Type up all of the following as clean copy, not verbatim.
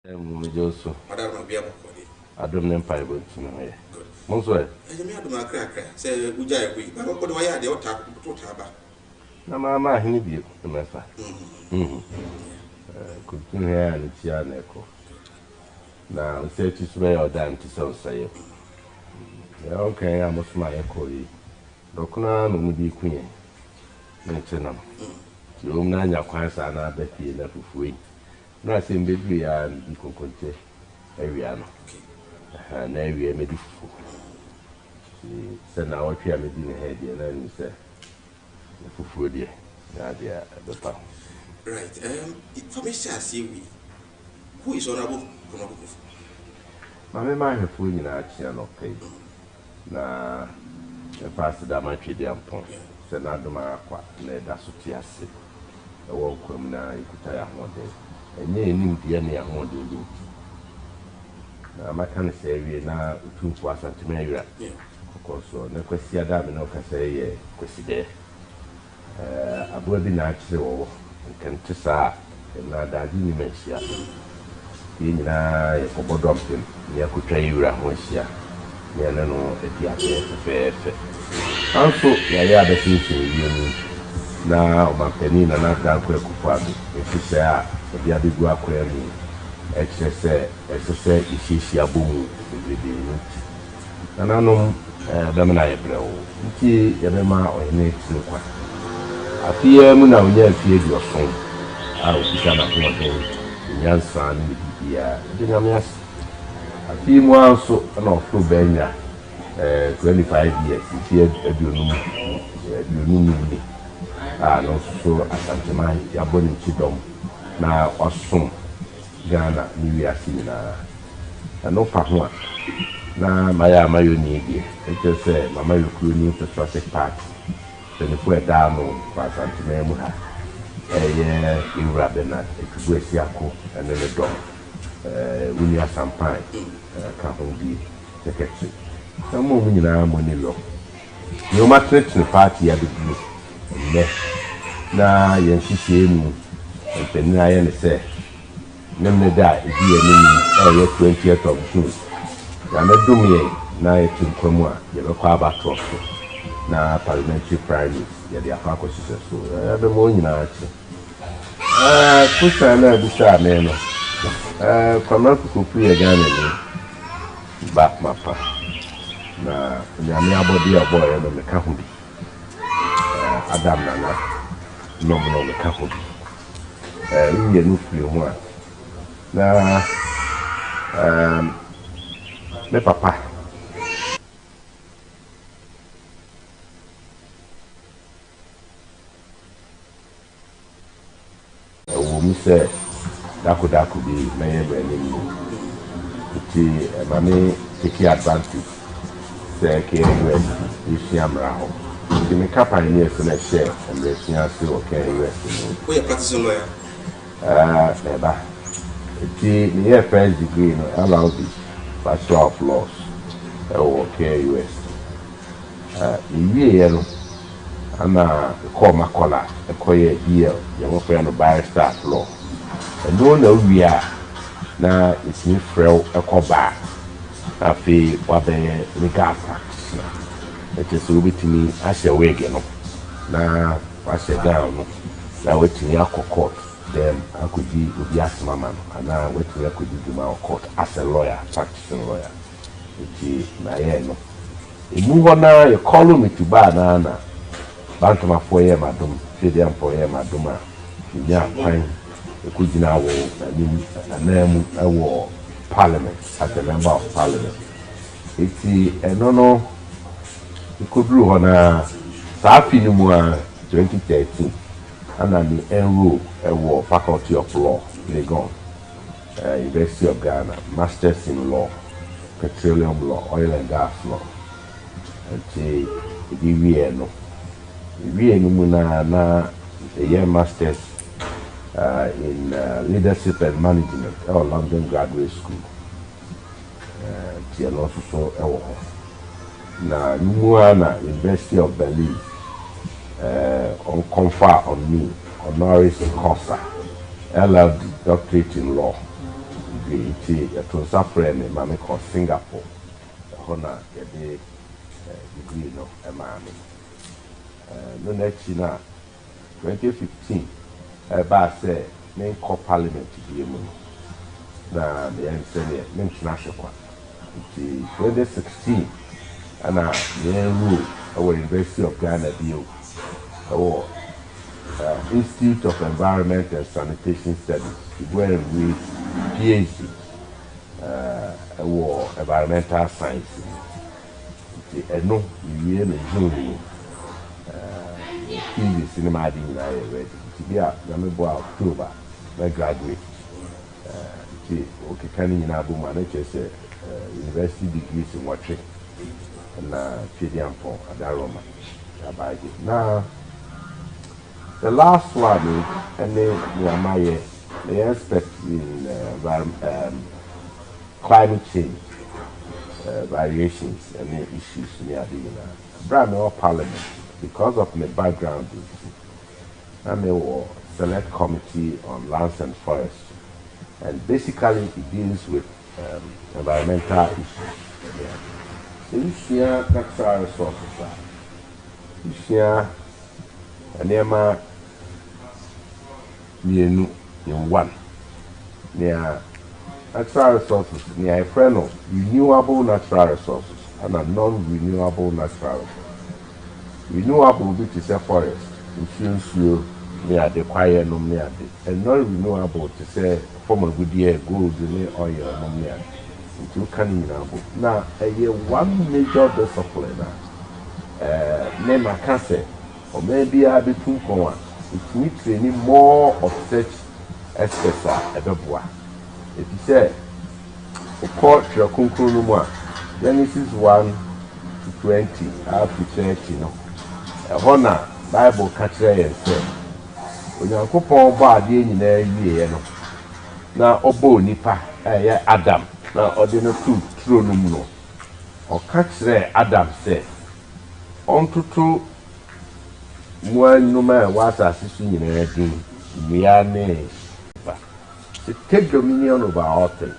Joso. Madam Biamo. I don't know if I would know. Monsieur, I am not cracker. Say, Ujay, but what do I add your tap to Taba? no, Mamma, he need you, Massa. Could you hear and it's your echo? Now, say to swear or damn to so say. Okay, I must my echo. Docuna, no, be queen. Mention you know, your class and I bet you enough of free. Nothing between and you can contain. Ariano. And area medical. Send our chair in the head, and then say, for food, yeah, dear, the pound. Right. Information I see we. Who is honorable? My mind, if we in our chair, no pay. Na, the pastor that might be the point. Send out the Maraqua, let us to see. A walk from now, you could tire one day. And ye knew the any one day. Now, my kind of say, we now 2 was at Maria. Of course, no question, no can say, question there. A body natural can tessa, and not that dementia. In a dumping, near Kutra, Hosia, near no, a fair. Also, yeah, the future, you now, my penny and not that quick if you say, the other go aquarium. Exercise, is a boom. And I know Damana Ebro, Yamema or next look. I fear Muna, feared your son. I will become a point, young son, Dinamias. I feel more so an awful Benya, 25 years, he feared a new and also a Santa Mai, Yabon Chidom, now or soon. Ghana, New Year, and no partner. Now, my need it just say, Mamma, you could need to trust a part. Then if we're down on Passanti Memuha, a year in Rabinat, a Kuesiaco, and then a dog, William Sampine, Campbell D. Secretary. No more winning our money low. No matter the party at the blue. Now, yes, she came, and Penny say. Never die, if you 20th of June. I met Dumie, now to Cromwell, you call back to now parliamentary primaries, the Apaco sisters. So, the morning, actually. Push and I beside me. From up to free again, back my pa. Now, the Amiabo boy and the Kahudi. Adam Nana, no, the Kahudi. We are no free. Na me papa we say that could be my enemy. Mammy take advantage. Say, KUS, you see, I'm Raho. The makeup I near to let share and the fiancé or KUS. We are practicing lawyer. Never. The first degree in LLB, Bachelor of Laws, or KUS. In year, I'm a call my collar, a coyer year, young friend of barrister at law. And don't know we are now, it's me, Frel, a call back. I feel what the legal practice. It is will be to me as a wig, you know. Now, I said down, now waiting your court. Then I could be asked my man, and now wait till I could do my court as a lawyer, practicing lawyer. Which is my end. You move on now, you call me to Banana. Bantama for year, madam, Fidian for year, madama. You pine, you could now a name a war parliament as a member of parliament. It's a no, you could do on a Safi 2013. And I'm enrolled at Faculty of Law, Legon, University of Ghana, Masters in Law, Petroleum Law, Oil and Gas Law. And say, we na a year Masters in Leadership and Management at London Graduate School. And also na Numuana, University of Berlin. On confer on me honoris causa, LLD, doctorate in law, degree ti to suffer me mama called Singapore hona yɛde degree no ɛmaa me no n'akyi na 2015 ɛbaa sɛ menkɔ parliament bie mu na meyɛ nsɛ neɛ mentena hwe kwa nti 2016 ana yɛnru ɛwɔ University of Ghana bio ɛwɔ Institute of Environment and Sanitation Studies to go and read PhD ɛwɔ environmental science nti ɛno mewie no June PhD cinema adi nyinaa yɛ ready nti bi a na mebɔ a October na graduate nti okeka no nyinaa bɔ mu a na kyerɛ sɛ university degrees nwɔtwe na Twediampɔn Adaroma abaagye na the last one and then they expect in climate change variations and the issues near the Brahma Parliament because of my background. I'm a select committee on lands and forests, and basically it deals with environmental issues. This year, natural resources. This year, and in one near natural resources near a friend of renewable natural resources and a non-renewable natural resources. Renewable, which is a forest, insurance you near the quiet no near the and non-renewable to say form of good year gold oil no near into renewable. Now a year one major discipline name a cancer or maybe I be too common. It needs any more of such experts at the bois. If you say, of course, your conclusion, Genesis 1 to 20, up to 30, no. A honor Bible catcher and say, when you coupon bar in a year, no. Now, Obo Nipa, Adam, now, ordinary true no. Or catch there, Adam said, on to two. One no matter what assisting in anything, we are named. To take dominion over all things.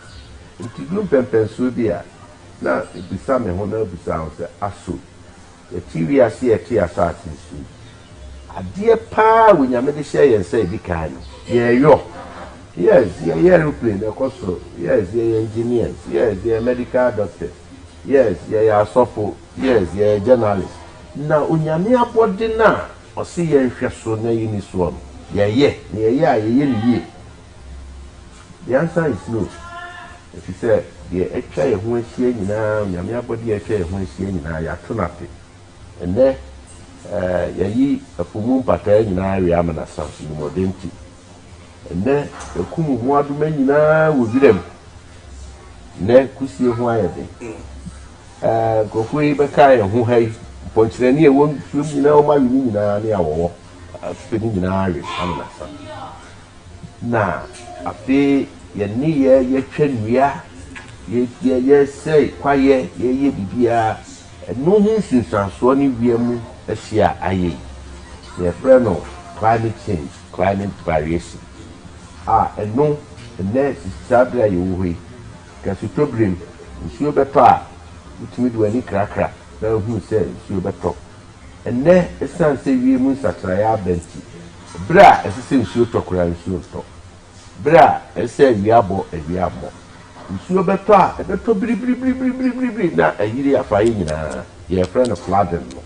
If you do Pensubia, now it be some honor be sounds asu. The TV I see a tear assassin. A dear pa when you made the share and say, be kind. Yeah, yo. Yes, yeah, aeroplane, of course. Yes, yeah, engineers. Yes, yeah, medical doctors. Yes, yeah, software. Yes, yeah, journalists. Now, when you near body now. Or see ye so na in this one. Ye. The answer is no. If you say, the HI who is here now, Yamia body HI who is here now, ya tunapi. And there, ye a fumu pater in Ariamana something more dainty. And there, the Kumu Wadu men now will be them. Ne Kusi who I have. Go free Bakai who hay. Ponchini won't swim in our money near war, spinning in Irish. Now, after ye near ye chen we are, ye say, quiet, ye be and no means in Sansoni Viemu, a share aye. Ye friend of climate change, climate variation. And no, and next is Sabra you, Casutobrim, Monsieur Bepa, which me do any cracker. Who said she will talk. And then a son say we must try our benty. Bra, as a sin, she'll talk around, she'll talk. Bra, and say we are more and we are more. You will better, and the top bri, not a year of fine, your friend of Fladen.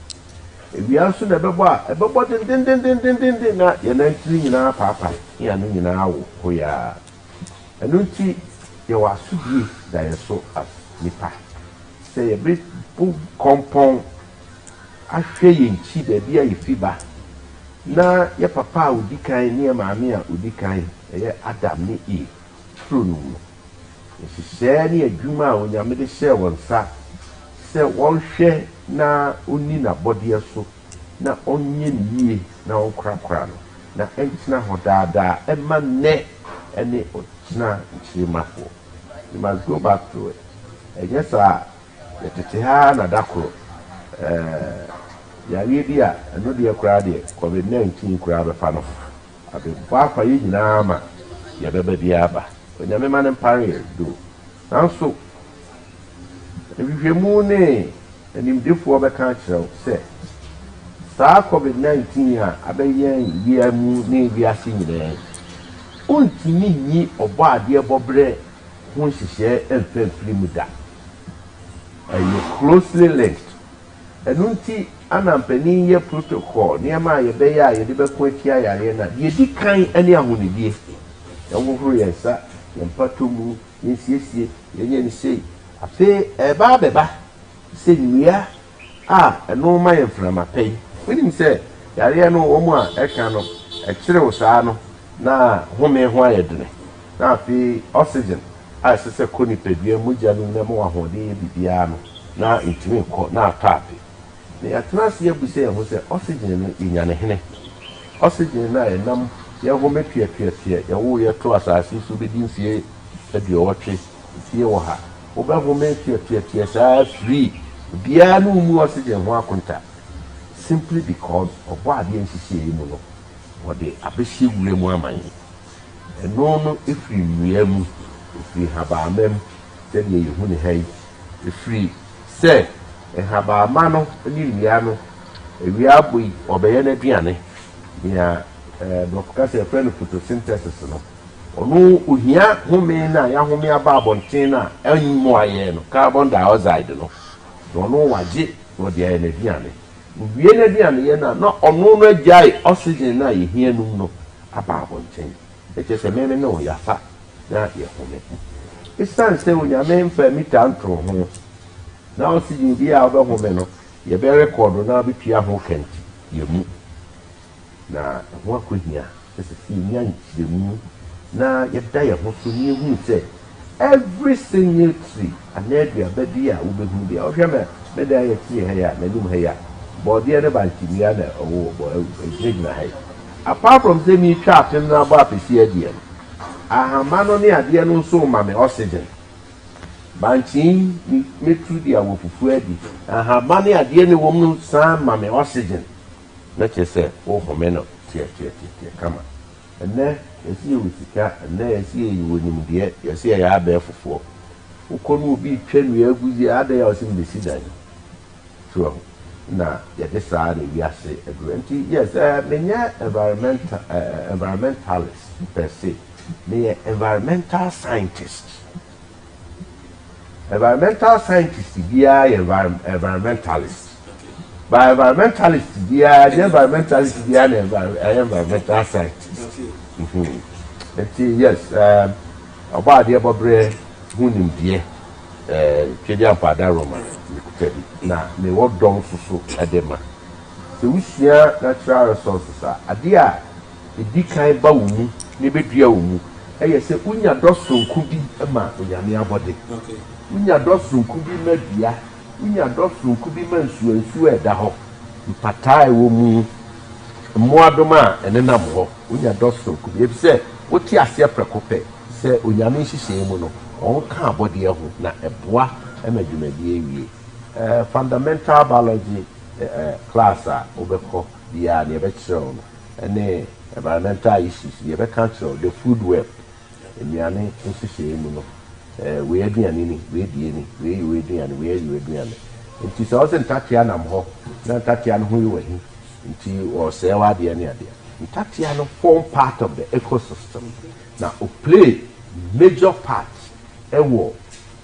If we answer the Baba, a Baba, then, not your 19 in our papa, here in our we are. And don't see you are so good that you so as Nipa. Say a bit. Compound I say in chi baby a fiba. Na ya papa udi kan near mammy udi kan Adam ni e true no. If you say any a juma when you made the share one sa say one share na only na body so na onion ye na on crap na entina hodada e man ne ene otina nchimafo. You must go back to it. Yes, the Titiha na Dako, Yavidia, and no dear crowd, COVID-19 crowd of fun. I've been far for you, Nama, Yababiaba, onyame ma ne mpare do nanso ehwehwemu ne animdefoɔ bɛka kyerɛw sɛ saa covid-19 a abɛyɛ wia mu ne wiase nyinaa ontimi nyi ɔbɔ adeɛ bɔbrɛ ho nhyehyɛ mfamfiri mu da ɛyɛ closely linked ɛno nti ana mpanin yɛ protocol nneɛma a yɛbɛyɛ a yɛde bɛko atia yareɛ na yɛdi kan ne ahonidie yɛhohoro yɛn nsa yɛn mpato mu yɛnsiesie yɛnyɛ ne sei afei ɛbaa bɛba sɛ nnua a ɛno ma yɛ mframa pɛi wonim sɛ yareɛ no wɔn a ɛka no ɛkyerɛw saa no na home ho ayɛ dene na afei oxygen a ɛsɛ sɛ kɔ nipadua mogya no na ma wɔahoɔden yɛ biribiara no na ntumi nkɔ na atɔ ape na yɛatena ase yɛbu sɛ yɛn ho sɛ oxygen no yɛnya ne hene oxygen no a yɛnam yɛn ho mɛtuatuatua yɛwo yɛto asase so bɛdi mfie aduɔwɔtwe fie wɔ ha wobɛho mɛtuatuatua saa free biara no mu oxygen ho akonta simply because ɔbɔ adeɛ nhyehyɛ mu no wɔde abɛhyɛ wura mu aman ɛno no ɛfiri nnua mu ɛfiri habaama mu sɛdeɛ yɛhu ne ha yi ɛfiri sɛ habaama no ne nnua no awia abɔ yi ɔbɛyɛ n'aduane nea dɔkta sɛ ɛfrɛ no photosynthesis no ɔno ohia home no a yɛahome aba abɔnten no a ɛmmoayɛ no carbon dioxide no na ɔno wagye na ɔde ayɛ n'aduane wie n'aduane yɛ na ɔno no agyae oxygen no a yɛhia nom no aba abɔnten ɛkyɛ sɛ mɛmɛ no ɔyafa na yɛhome ɛsiane sɛ onyame mfa mita ntoro ho na oxygen bi a wobɛhome no yɛbɛrekɔdo na wobɛtua ho kɛnti yɛmu na ɛho akɔhia sɛ sɛ yɛnya nkyerɛmu na yɛda yɛn ho so ne yɛhunu sɛ every single tree anaa aduaba bi a wobɛhunu bi a wohwɛ mɛda yɛkyerɛ ha yi a n'anim ha yi a bɔɔdeɛ ne bankyimia na ɔwɔ gyinagyina ha yi apart from sɛ meretwa apem no abɔ apɛsi adeɛ no ahama no ne adeɛ no nso ma me oxygen bankyin metru di awɔ fufu adi ahama ne adeɛ ne wɔm no san ma me oxygen na kyerɛ sɛ wohome no tiɛtiɛ kama ɛnɛ yɛsi yɛwɔ sika ɛnɛ yɛsi yɛwɔ nimdeɛ yɛsi yɛyɛ abɛɛ fofoɔ wokɔ no obi twa nnua aguzi adɛn a ɔsɛ mbɛsi dan so na yɛde saa na wiase aduru nti yes menyɛ environmentalist per se meyɛ environmental scientist biara yɛ environmentalist by environmentalist biara the environmentalist biara na environmental scientist nti yes ɔbɔ adeɛ bɔbrɛ ho nimdeɛ twɛdi ampada roma na me wɔ dɔn soso ɛde ma sɛ wusua natural resources a adeɛ a ɛdi kan ba wo mu ne bɛdua wo mu ɛyɛ sɛ wonya dɔ sonko bi ma onyame abɔde wonya dɔ sonko bi ma dua wonya dɔ sonko bi ma nsuo ɛda hɔ mpataa ɛwɔ mu mmoadom a ɛnenam hɔ wonya dɔ sonko bi efisɛ wote aseɛ prɛko pɛ sɛ onyame nhyehyɛe mu no ɔnka abɔdeɛ ho na ɛboa ma dwumadie awie fundamental biology class a wobɛkɔ biara ne yɛbɛkyerɛw no ɛne environmental issues yɛbɛka kyerɛw the food web nnuane nhyehyɛe mu no wei aduane ni wei die ni wei yɛ aduane wei yɛ aduane nti sɛ ɔsɛ ntatea nam hɔ na ntatea no ho yɛ wahi nti ɔsɛe w'adeɛ ne adeɛ ntatea no form part of the ecosystem na play major part ɛwɔ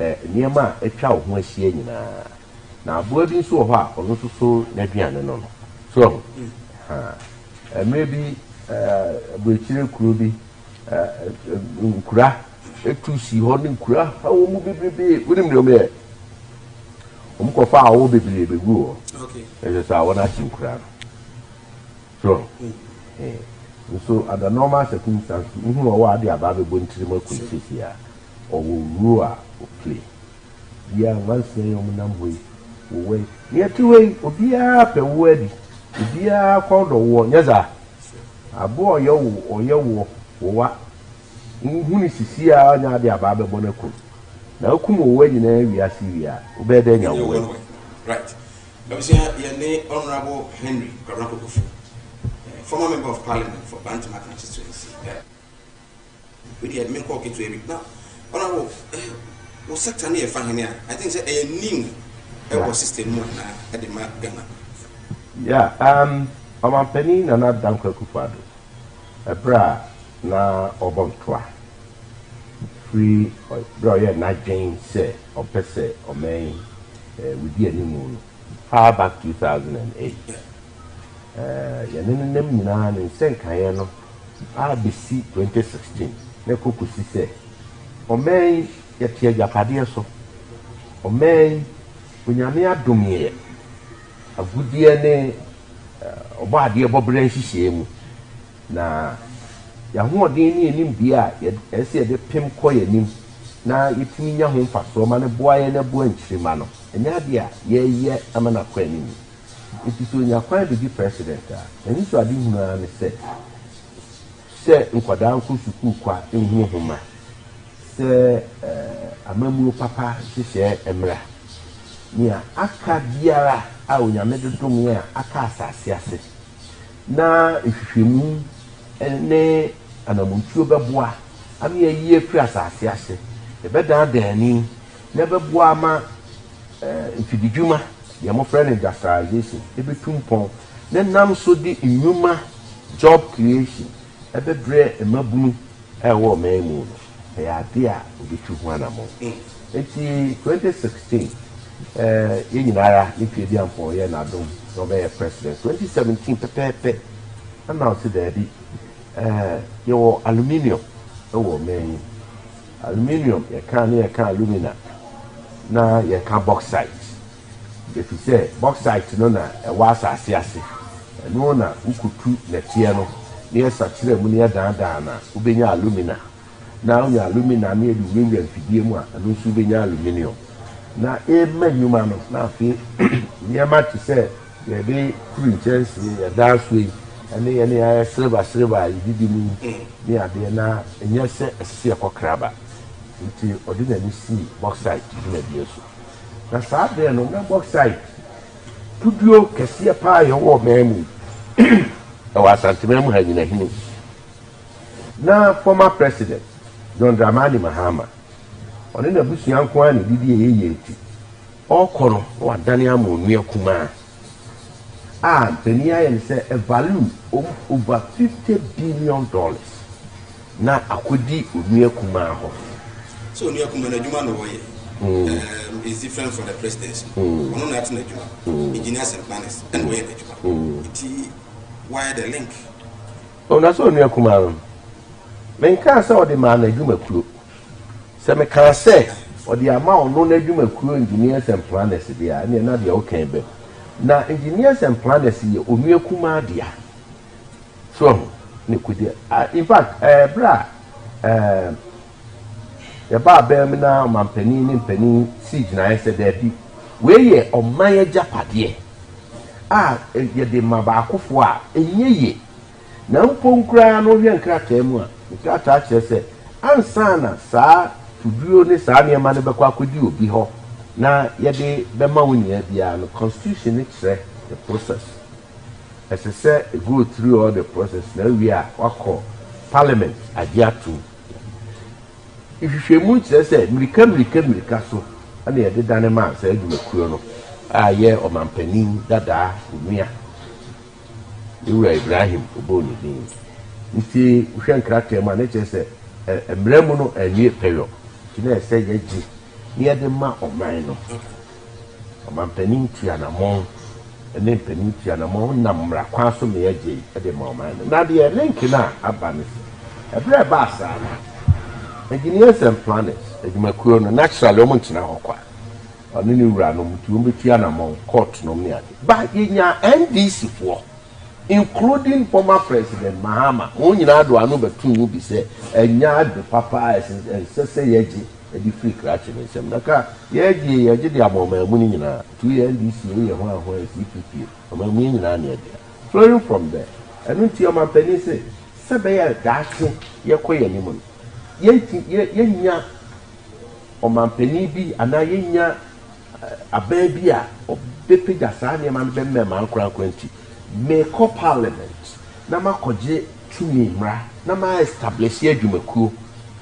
nneɛma a atwa wo ho ahyia nyinaa na aboa bi nso wɔ hɔ a ɔno nso so n'aduane no no so mmerɛ bi aburokyire kuro bi nkura etu si hɔ ne nkura wɔn mu bebrebe wɔnim deɛ wɔyɛ wɔn kɔfa a wɔwɔ bebree begu hɔ ɛsɛ sɛ wɔn akyi nkura no so nso under normal circumstances nhun ɔwɔ ade aba abɛbɔ ntiri mu akɔ sisi a ɔwɔ wuro a ɔplay bia nwansia yɛ wɔn nam hɔ yi wɔwɔ yi nea ti hɔ yi obiara pɛ wɔ adi obiara kɔ dɔ wɔ nyɛza aboɔ ɔyɛ wɔ wɔwa nhun sisi a ɔnya ade aba abɛbɔ n'akɔ na okum wɔwɔ nyinaa wiase wia ɔbɛyɛ dɛ nya wɔwɔ yi. Right. Yɛne Honorable Henry Kwabrako Kofu, former member of Parliament for Bantam constituency. we the main call to every now. Honorable, was sector near Fahania. I think a new system at the map Ghana. Yeah, I'm penny and not Danko Kufado. A bra na Obontwa. Free or draw your night Jane say or Pesse or May with the new moon. Far back 2008. Yanin in Saint Cayano, RBC 2016. Nekokusi say, or May yet your Japadia or May when you're near Dumie. A good DNA or bad dear Bobrenshi na ya ho odin ni bia ya se de pem koye nim na yetimi nya ho mfaso ma ne boa ye na boa nchirima no enya de a ye amana kwa nim iti so nya kwa de president a eni so ade hunu ne se nkwada nko suku kwa enhu homa se amamu papa hye emra ni aka biara a onyame dodom ya aka asase ase na ehwehwemu ene anamuntuo beboa ami yie firi asase ase ebeda dani na beboa ma mfididwuma ya mo friend industrialization ebetumpon na nam so di nyuma job creation ebebre emabunu ewo memu no ya dia obitu ho anamo enti 2016 yenyinara ni fiedi ampo ye na dom no be president 2017 pepepe announce that your aluminium man aluminium you can alumina na you can bauxite if you say bauxite no na e was asiase no na ukutu na tie no na sakire mu na dan na ubenya alumina na unya alumina na edu wenwe mfidie mu a no su ubenya aluminium na e manyuma no na afi niema ti say ye be kuru chance ya daswe ane ye ne silver yidi mu ni ade na enye se ese ekokraba nti odina ni si bauxite na bieso na sabe no na bauxite tudio kese pa ye wo memu e wa santimemu ha nyina hinu na former president John Dramani Mahama oni na busu anko ani didi ye eti okoro wa dani amonu akuma Penny and say a value of over $50 billion. Na akudi Unia Kumaho. So Unia Kumana is different from the presidency. One not engineers and planners and way why the link? Oh, that's all Unia Kumaro. Men can't say the man a Juma crew. Some can say or the amount no Juma crew engineers and planners there, and another okay. Na engineers and planners here Onua Kuma dia so ne kudi in fact bra ya ba be me na mampani ni mpani siege na ese da bi we ye oman japade ye de maba akofo a enyeye na mponkura no hwe nkrata mu a nkrata kyerese ansana saa tuduo ne saa ne ma ne bekwa akodi obi ho na yede be ma wonia bia no constitution it say the process as I say go through all the process na we are wako parliament agiatu if you shemu say mirika so ana yede dane ma say adwumakuo no ye omampanin dada onua Iwa Ibrahim oboni din nti hwe nkrata ma na che say emremu no anie peyo kina say yeji ni ade ma oman no omampanin tuanamon ene mpanin tuanamon na mmra kwa so me yaje ade ma oman no na de link na abane ebre ba sa na engineers and planners edwumakuo no naturally o montina hokwa onu ni wura no mutu o betuanamon court no me ade ba yenya NDC for including former president Mahama won nyina do anu betu bi se enya de papa say yaje the free crash in some naka yaji the amoma muni nyina 2 NDC ye ho aho CPP o muni nyina na dia flowing from there enu ti o ma pani se be ya dacho ye koye ni mu ye nya o ma pani bi ana ye nya aban bi a o bepeja sa ne ma be me ma nkran kranti me co parliament na ma koje tumi mra na ma establish adwumakuo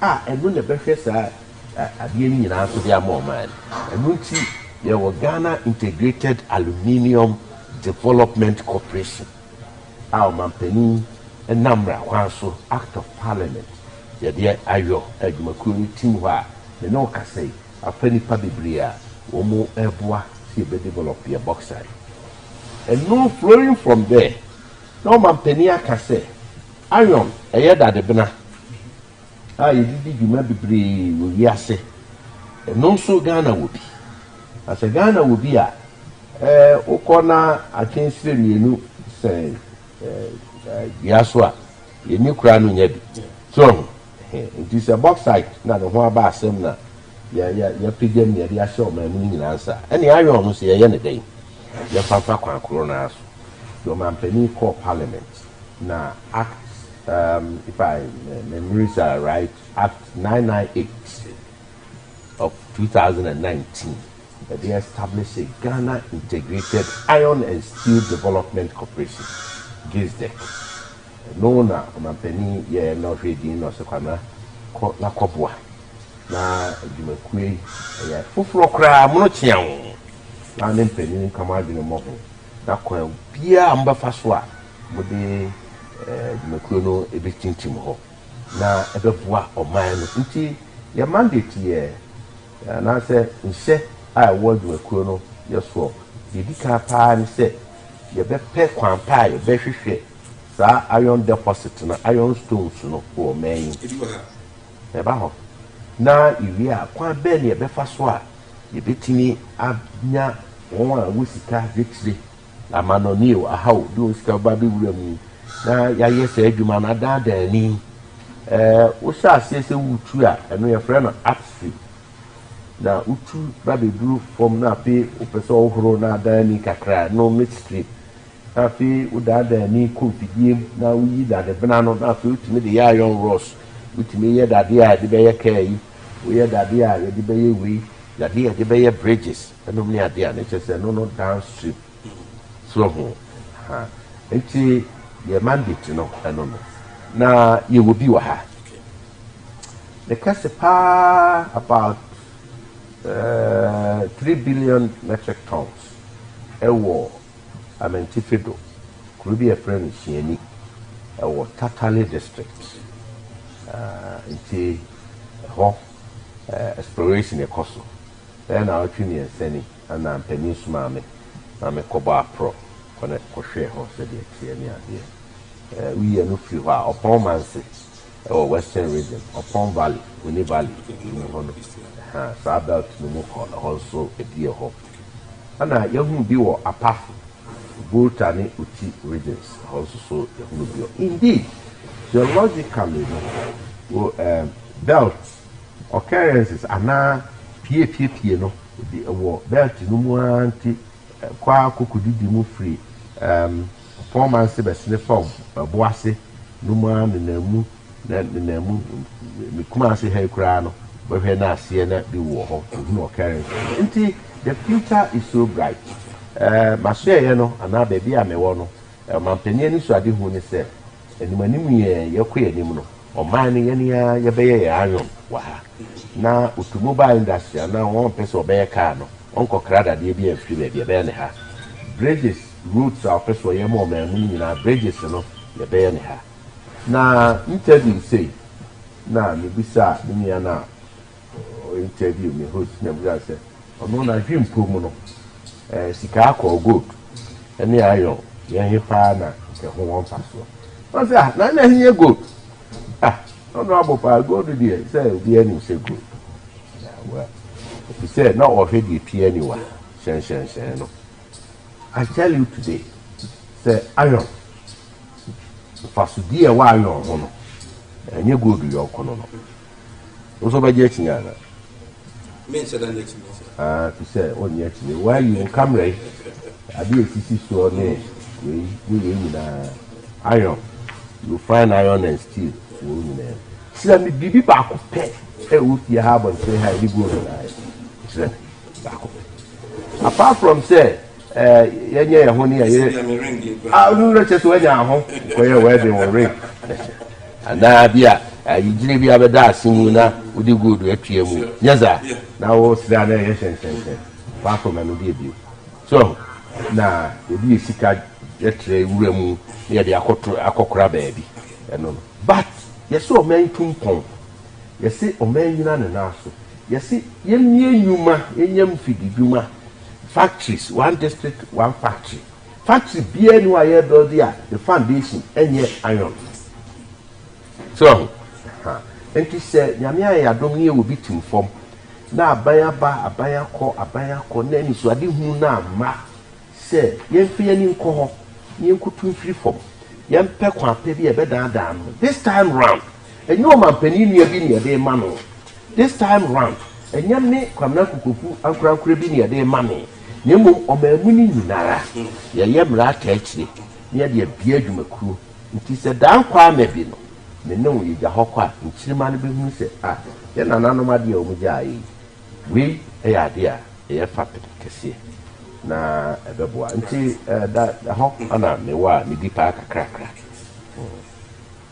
ɛno na bɛhwɛ saa adeɛ no nyinaa so de ama ɔman ɛno nti yɛwɔ Ghana Integrated Aluminium Development Corporation a ɔmampanin nam mmara so Act of Parliament yɛde ayɔ adwumakuo no tim hɔ a ne ne ɔkasa yi afa nipa bebree a wɔn ɛboa si develop yɛ bauxite ɛno flowing from there na ɔmampanin aka sɛ iron ɛyɛ dadebena a yɛdidi dwuma bebree wɔ wiase ɛno nso Ghana wɔ bi asɛ Ghana wɔ bi a wokɔ na atwensire mmienu sɛ dua so a yɛni kura no nya bi so nti sɛ bauxite na ne ho aba asɛm na yɛpagya mu yɛde ahyɛ ɔman mu nyinaa nsa ɛne iron no sɛ yɛyɛ ne dɛn yɛfafa kwan koro no aso deɛ ɔmampanin kɔɔ parliament na act if I memories are right, Act 998 of 2019, they established a Ghana Integrated Iron and Steel Development Corporation, GISDEC. No, na mampeni ye no ready no sekwana na kobwa na dwumakue ye foforo kra mono kyeawo na ne mpeni kama adwene mo ho na kwa bia mbafa so a mode dwumakuo no ebetintim hɔ na ɛbɛboa ɔman no nti yɛ mandate yɛ na sɛ nhyɛ a ɛwɔ dwumakuo no yɛsoɔ yɛdi ka paa ne sɛ yɛbɛpɛ kwan paa yɛbɛhwehwɛ saa iron deposit na iron stones no wɔ ɔman yi ɛba hɔ na iwie a kwan bɛɛ ne yɛbɛfa so a yɛbɛtumi anya wɔn a wɔ sika retire amanɔne wɔ ahaw de wɔ sika ba bɛwura mu na yɛayɛ sɛ adwuma no adaadaani wohyɛ aseɛ sɛ wotu a ɛno yɛfrɛ no upstream na wotu ba bɛduru fam na afei wopɛ sɛ wohoro na adaani kakra no midstream na afei wodaadaani kɔ mfidie mu na woyi dadebena no na afei wotumi de yɛ iron rods wotumi yɛ dadeɛ a yɛde bɛyɛ kaa yi woyɛ dadeɛ a yɛde bɛyɛ wei dadeɛ a yɛde bɛyɛ bridges ɛnom ne adeɛ a ne kyerɛ sɛ no no downstream so ho nti yɛ mandate no ɛno no na yɛwɔ bi wɔ ha the kase paa about 3 billion metric tons ɛwɔ Amentifedo kuro bi yɛfrɛ no Hyiani ɛwɔ Tatale district nti hɔ exploration ɛkɔ so na ɔtwe ne nsɛni ana mpanin so maame kɔbɔ aprɔ kɔne kɔhwɛ hɔ sɛdeɛ teɛ ne adeɛ wiyɛ no firi hɔ a ɔpɔn manse ɛwɔ western region ɔpɔn valley Oni valley mu hɔ no saa belt no mu hɔ ɛhɔ nso ɛbi hɔ ana yɛhu bi wɔ Apafo Volta ne Uti regions ɛhɔ nso so yɛhu bi wɔ indeed geologically no belt occurrences anaa pie no ɛwɔ belt no mu anti kwa kokudidi mu free performance besine form boase no mu anamu mikuma ase ha kura no behwe na ase na bi wo ho no occurrence nti the future is so bright maso ye no ana ba bi a mewo no mampani ani so ade hu ni se animanim ye yekɔ anim no ɔman ne yɛne yɛbɛyɛ yɛ ayon wɔ ha na automobile industry na wɔn pɛ sɛ ɔbɛyɛ car no ɔnkɔkra dadeɛ bi afiri baabi ɛbɛyɛ ne ha bridges routes a ɔpɛ sɛ ɔyɛ ma ɔman mu nyinaa bridges no yɛbɛyɛ ne ha na interview sei na mebisa ne nua na interview me host na mebisa sɛ ɔno na hwe mpo mu no sika akɔ gold ɛne ayon yɛhe paa na nkɛ ho wɔn fa soɔ ɔsɛ na hiɛ gold no about go to the say obi ani say go well if you say not already pie anywhere shen no I tell you today say iron fasudie wa iron ho no enye gold yo kono no so ba je chinya na men say dan chinya to say on ye chinya why you come right abi esisi so ne we na iron you find iron and steel sila mi bibi baako pɛ wotie ha abɔnten ha ɛde go sila baako apart from say yɛnyɛ yɛ ho ne yɛ no kyɛ sɛ wanya ho kɔyɛ wedding wɔ ring anaa bi a yigire bi abeda asimu na udi gold atue mu nyaza na wo sira na ye hyenhyenhyen fa ko ma no bi ebi so na ebi sika etre wura mu ye de akokora baabi eno but yeso o man tumpon yesi o man nyina ne naso yesi yemie nyuma yenyam fidi dwuma factories one district one factory bia ni wa ye do dia the foundation enye iron so enti se nyame ayadom ne obi timfom na abaya kɔ na ni so ade hu na ma se yemfe yani nkɔ ho yenkutu mfiri fom yempe kwa pe bi ebedaadaa no this time round enyo mampani nua bi ne de ma no this time round enya ne kwamna kukofu ankura bi ne de ma me nemu omamu ni nyinara ye mra ta akire ne de bia adwumakuru nti se dan kwa mabi no me ne wo yiga hokwa nchirima no behu se ye nananom ade o mu jai we ade a ye fapet kese na ebeboa nti da ho ana me wa me dipa kakrakra.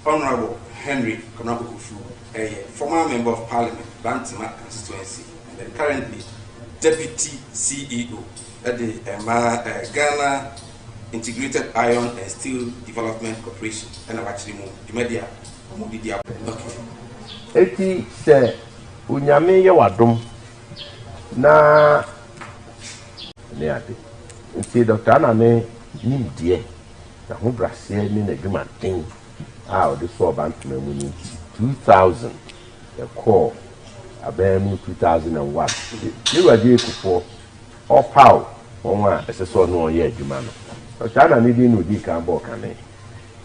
Honorable Henry Konabukufu, a former member of Parliament, Bantima constituency, and then currently Deputy CEO at the Ghana Integrated Iron and Steel Development Corporation, and I've actually moved the media. Okay. Eti se unyame ye wadom na ne ade. Nti Dr. Anane nimdie na ho brase ni na dwuma den o de so Bantima mu ni 2000 e call abemu 2001 Iwaje Kufuor opao onwa eseso no ye adwuma no Dr. Anane di no di kan bo kane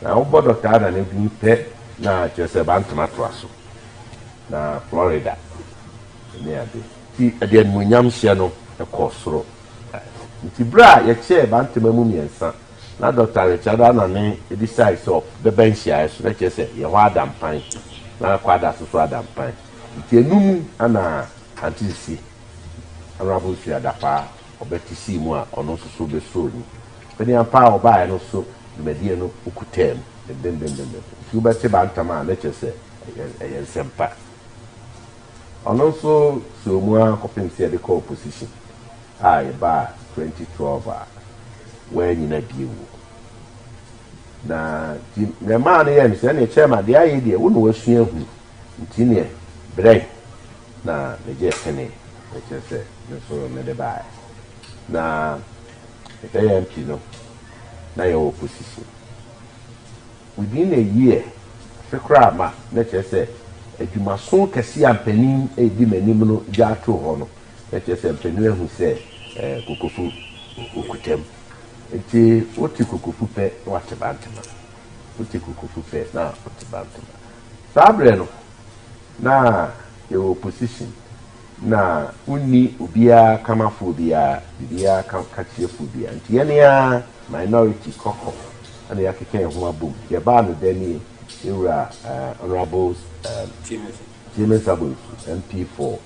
na obo Dr. Anane bi pe na chese Bantima toaso na Florida ne ade ti ade munyam hye no e kosoro nti bra ye che Bantima mu miensa na Dr. Richard Anane decide so the bench ya so chese ye ho adampan na kwada so adampan nti enum ana antisi Honorable Fiadapa obetisi mu a ono so be so ni peni ampa oba no so medie no okutem den you better Bantama na chese e sempa ono so mu a kopim se de call position ba 2012 when you na biwu na the man here is any chairman the idea wonu wasua hu nti ne brain na the jesene chese no so me de bai na the MP no na your opposition within a year fekra ma na chese adwumaso kase ampanin edi manim no jato ho no na chese ampanin hu se kokofu okutem enti oti kokofu pe wate Bantima oti kokofu pe na wate Bantima sabre no na your opposition na unni ubia kama phobia bibia kachie phobia nti yene ya minority koko ana yakeke ho abom ye ba no dani ewura honorables James Abus MP for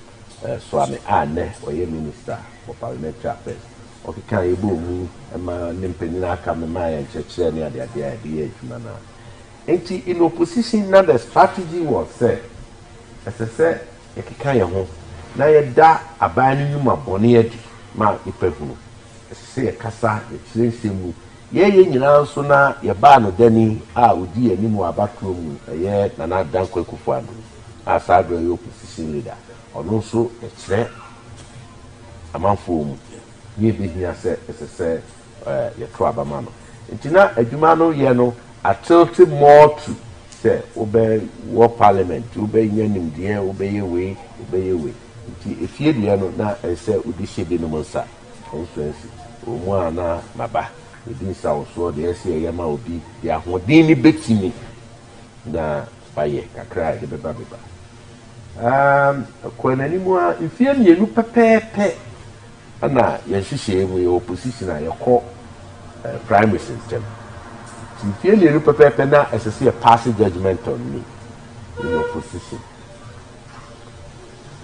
Swami Ane oye minister for parliamentary affairs okeka ebo mu ma nimpeni na aka me ma ya ncheche ne ade adwuma na enti in opposition na the strategy was said say yakeka ye ho na ye da aban no nyuma bone adi ma ipehunu say ye kasa ye kyerensemu ye nyina nso na ye ba no dani a odi animu abatro mu ye na na dan Kwakufu ado asado ye opposition leader ono nso e kyerɛ amanfo mu ye behia se ye to abama no ntina adwuma no ye no atilt more to say obey war parliament obey nyanim de obey we nti efie de no na se odi hyebe no monsa conference omu ana maba edi sa oso de ese ye ma obi de ahodin ni betimi na baye kakra de beba kwanani mu a efie mienu pepepe ana ye hihye mu ye opposition a ye kɔ primary system efie mienu pepepe na esese ye pass judgment on me in opposition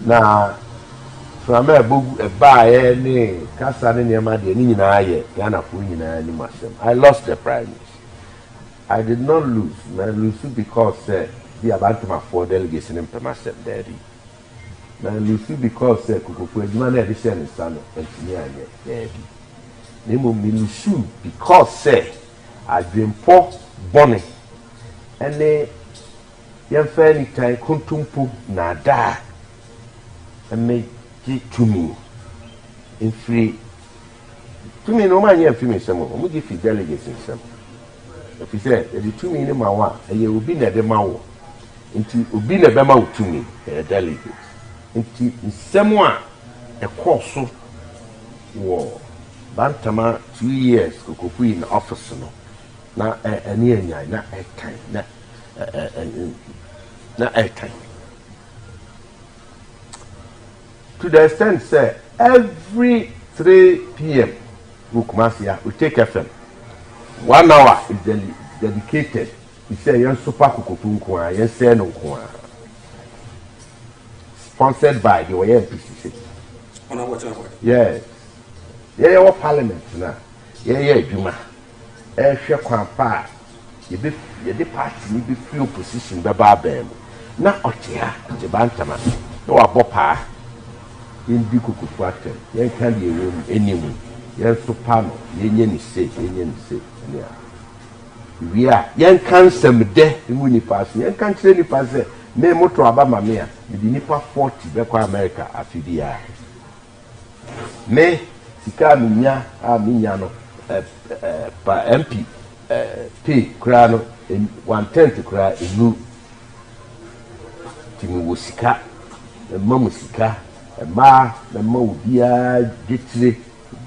na from a ne kasa ne niema de ni nyina ye Ghana fu nyina ni masem I lost the primaries. I did not lose. I lose because the Abantama for delegation in Pemasem Daddy. Now, you see, because Kukufu edition is son engineer Daddy. Name Milushu because say I dream poor bonnet and they young fairly time kuntumpu na da and make it to me in free. To me, no man, you have me some of them. Give you delegates in some. If you say, if you to me in my one, and you will be near the mouth into be near the mouth to me, a delegate. Into someone a course war. Bantama 2 years, Kukufu in office, no. Now, a near not a time, not a time. To the extent, say, every 3 p.m. Bukumasia, we take FM. 1 hour is dedicated. We say, Yan Super Kukufu, Yan Seno, sponsored by the YMPCC. Yes. Yeah, what parliament now? Yeah, Juma. Share Quampa. You be party, you be free opposition, Bababem. Not Otia, the Bantama. No, a bopa. In Duku Quater, Yan Candy room, anyone. Yan Supano, Yan say. We are Yan can some de Munipas, Yan can't say any pass. Me motor Abama mea, the Nipa 40, Beco America, Afidia. Me. Sika minya no pa MP P kra no 110 kra enu timi wo sika mamu sika ma na ma obia getire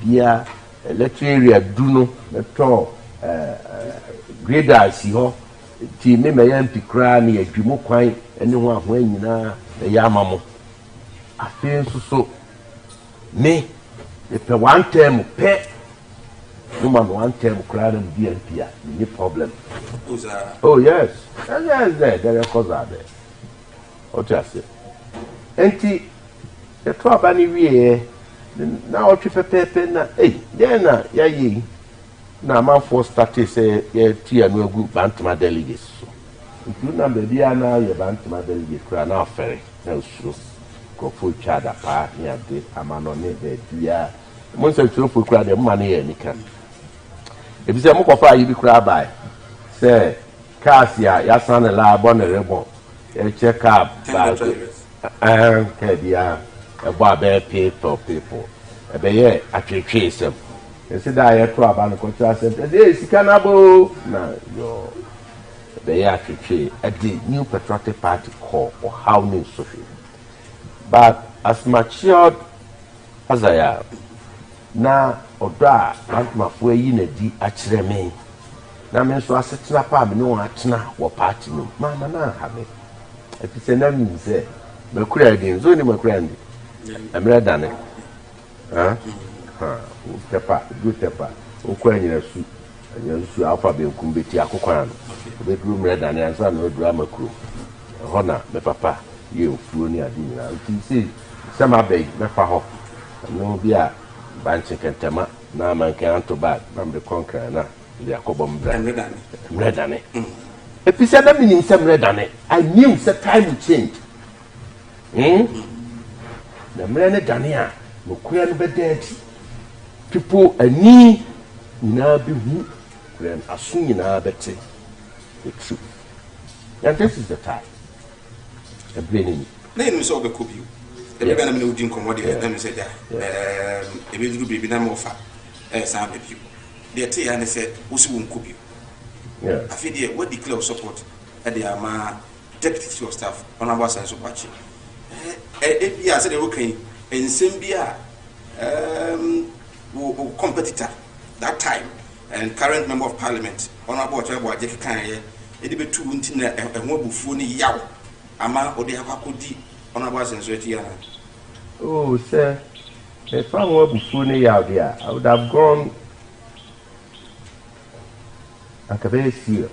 bia electric area du no na to grader si ho ti me MP kra na adwumo kwan ene ho ahwa nyina na ya amamo afen so me if a 1 term pay, no man 1 term crowd and BNP, any problem. Oh, yes. There are cause are there. What just say? Enti, the trouble any way, now triple paper, hey, then, ye. Now, my first started say, tea and no good Bantama delegates. If you number the now, your Bantama delegate crowd now ferry, no true. Go for each other, pa, near the Amanone, the Most of you crowd the money any can. If you say Mokofa, you be crowd by. Say, Cassia, Yasan and La Bonner, a check up, Cadia, a barber pay for people. A bay, actually chase them. And said, I had trouble and contrast and this cannabo. Now, your bay actually chase at the new patriotic party call or how new Sophie. But as matured as I am, now Odra, Bantama for ye di actually me. Now, men so I set up a no atna or party no. Mamma, now have it. If it's a name, say, McCready, Zoni McCready. I'm ready done it. Huh? Pepper, good pepper, Ukrainian soup, and your soup alphabet cumbiti aquan. Bedroom red and answer no drama crew. Honor, my papa. You flew near dinner. You see, some abbey, my faho, and no beer, Banchik and Tama, now man can't to bad, from the conqueror, now, the Acobom brand, red on it. If you said that meaning some red on it, I knew the time would change. The man Dania, no queer be dead. People a knee, now be who, then as soon as better. The truth. And this is the time. A blaming. Name is over Kubu. The beginning of the commodity, let me say that. A little baby, no more fat. Some of you. The tea and said, Usu Kubu. I feel what declare support at the Ama deputy chief of staff on our sense of watching. I said, okay, and Simbia competitor that time and current member of parliament on our board, Jeff Kanye, it be 2 and one phone yaw. Ama odi akakodi ona ba sensueti. Oh, sir. If I were before out there, I would have gone like a very serious.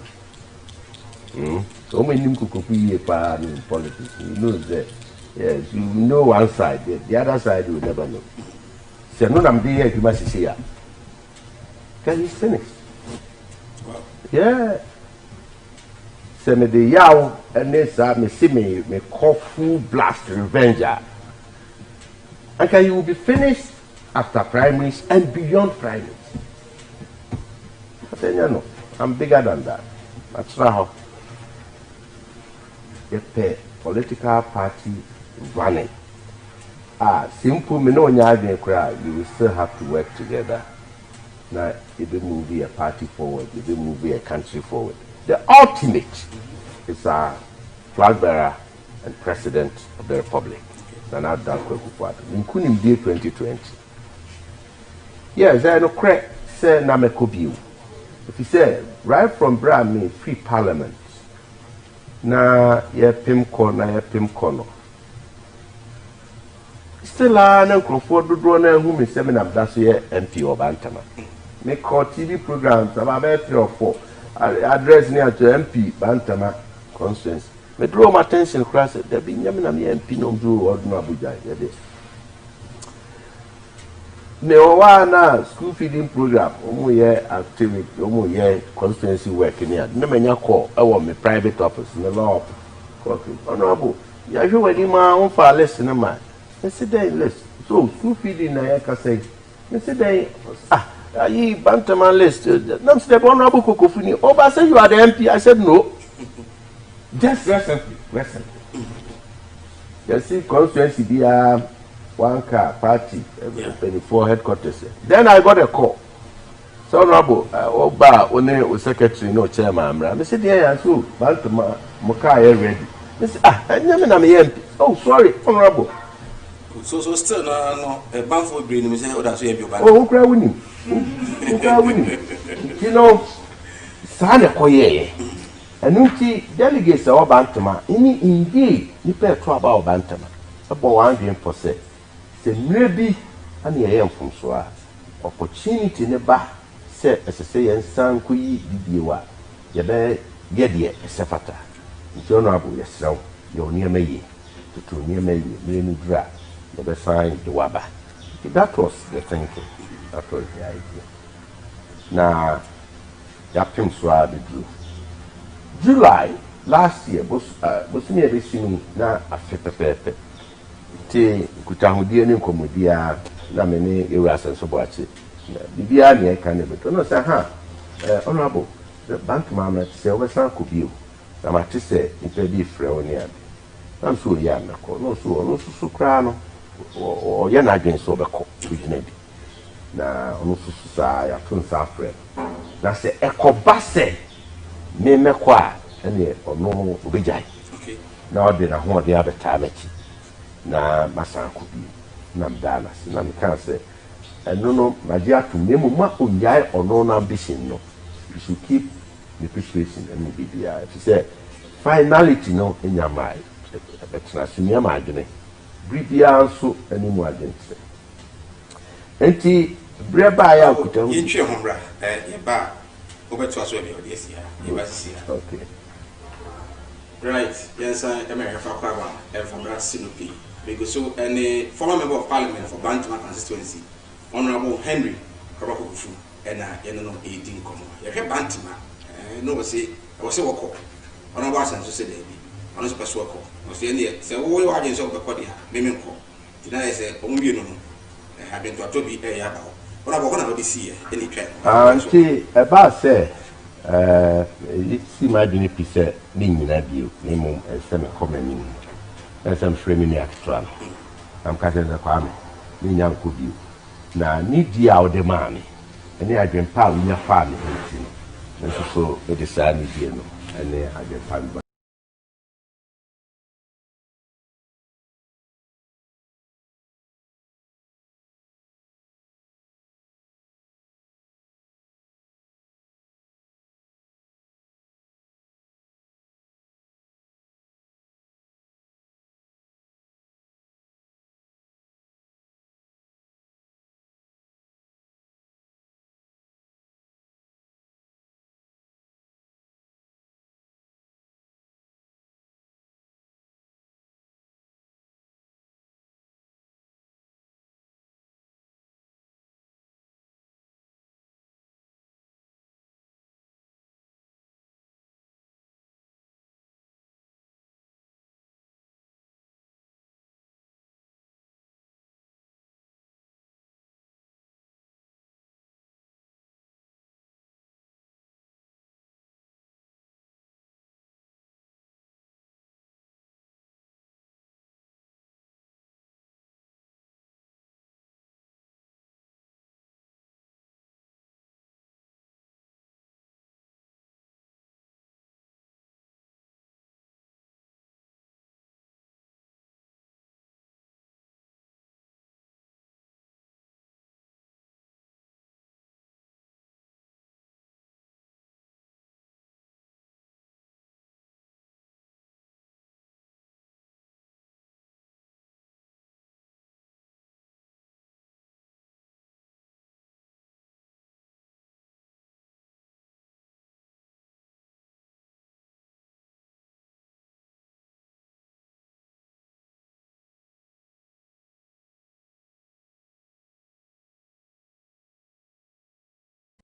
So many people in politics. You know that. Yes, you know one side, the other side you never know. So no, I'm there. You must see her. Can you finish? Wow. Yeah. sɛ mede yaw ne saa mesi me call full blast revenge anka you will be finished after primaries and beyond primaries. I said, no, I'm bigger than that. That's how you pay political party running. Simple me no nyadwen you will still have to work together. Now it will move a party forward, it will move a country forward. The ultimate is our flag bearer and president of the republic. Nana Dankwa Akufo-Addo. Nkunim day 2020. Yes, I know correct say na mekobiu. If you say right from Brahmi free parliament na ye pimko no. Still na nkrofo dodo na hu me seminar da so ye MP Obantama. Me call TV programs about 3 or 4 address near to MP Bantama constituency. Me draw my attention class there be nyame na me MP no do ordinary Abuja ye me na school feeding program omo ye activity omo ye constituency work ni ad me manya call e wo me private office me law okay honorable ya hwe wani ma on fa list na ma me say dey list so school feeding na ya ka say me say dey ayi Bantama list nam say honorable Kokofuni Oba say you are the MP. I said no. Just recently. You see, constituency be one car party, 24 headquarters. Then I got a call. So, Honorable, Oba, one secretary, no chairman. I said, yeah, so, Bantama, Mokai ready. I said, I'm MP. Oh, sorry, Honorable. So still no Banfo Green, me say, oh, that's where you buy. Oh, who cry winning? Who cry winning? You know, Sana Koye. And you delegates are Bantama. Indeed, you pay trouble about Bantama. About 100%. Say, maybe, and you am from Soa. Opportunity in the back, say, as I say, and San Kui Diwa. You better get the Sefata. It's honorable, yes, so you're near me. To near me, me dry. You better sign the Waba. That was the thinking. That was the idea. Now, Yapim Soa the Drew. July last year, was near the scene na a pepe. Te Kutahudi and Komodia, Namene, Eras and Sobachi. Bibiani, I can't even know. Say, honorable, the bank mamma say, over San Kubu. I might say, if they be freonia. I'm so young, no so crano, or Yana against Sobako, which may be. Now, no society, I don't suffer. Now say, Echo Basse. Me kwa ene ono obejai na ode na ho de abeta mechi na masanko bi na mdala na meka se eno no maji ato memu ma onjai ono na ambition no you should keep the persuasion and bibia if you say finality no enyamai betra sunia ma adwene bibia nso ani mu adwene se enti breba ya okutam yintwe homra ye ba Obeto as well this year. Okay. Right. Yes, America Fakwa and from Sinopi. Because so any former member of parliament for Bantama constituency, Honorable Henry Kabakufu, and I 18 Como. You have Bantama. No, say I was a walk. Honorable San to say, honest Paswako. Was the end say, oh, you are against the Kodia, Mimiko. Today I say, only no. I have been to a Toby Ayabao. What about see any trend? Auntie, about say, it's my dinner piece, Ning Nabu, Nemo, and some common, and some framing extra. I'm cutting the farm, Ning could you. Now, need the out the money, and I can pound your family, and so it is sad, and I can find.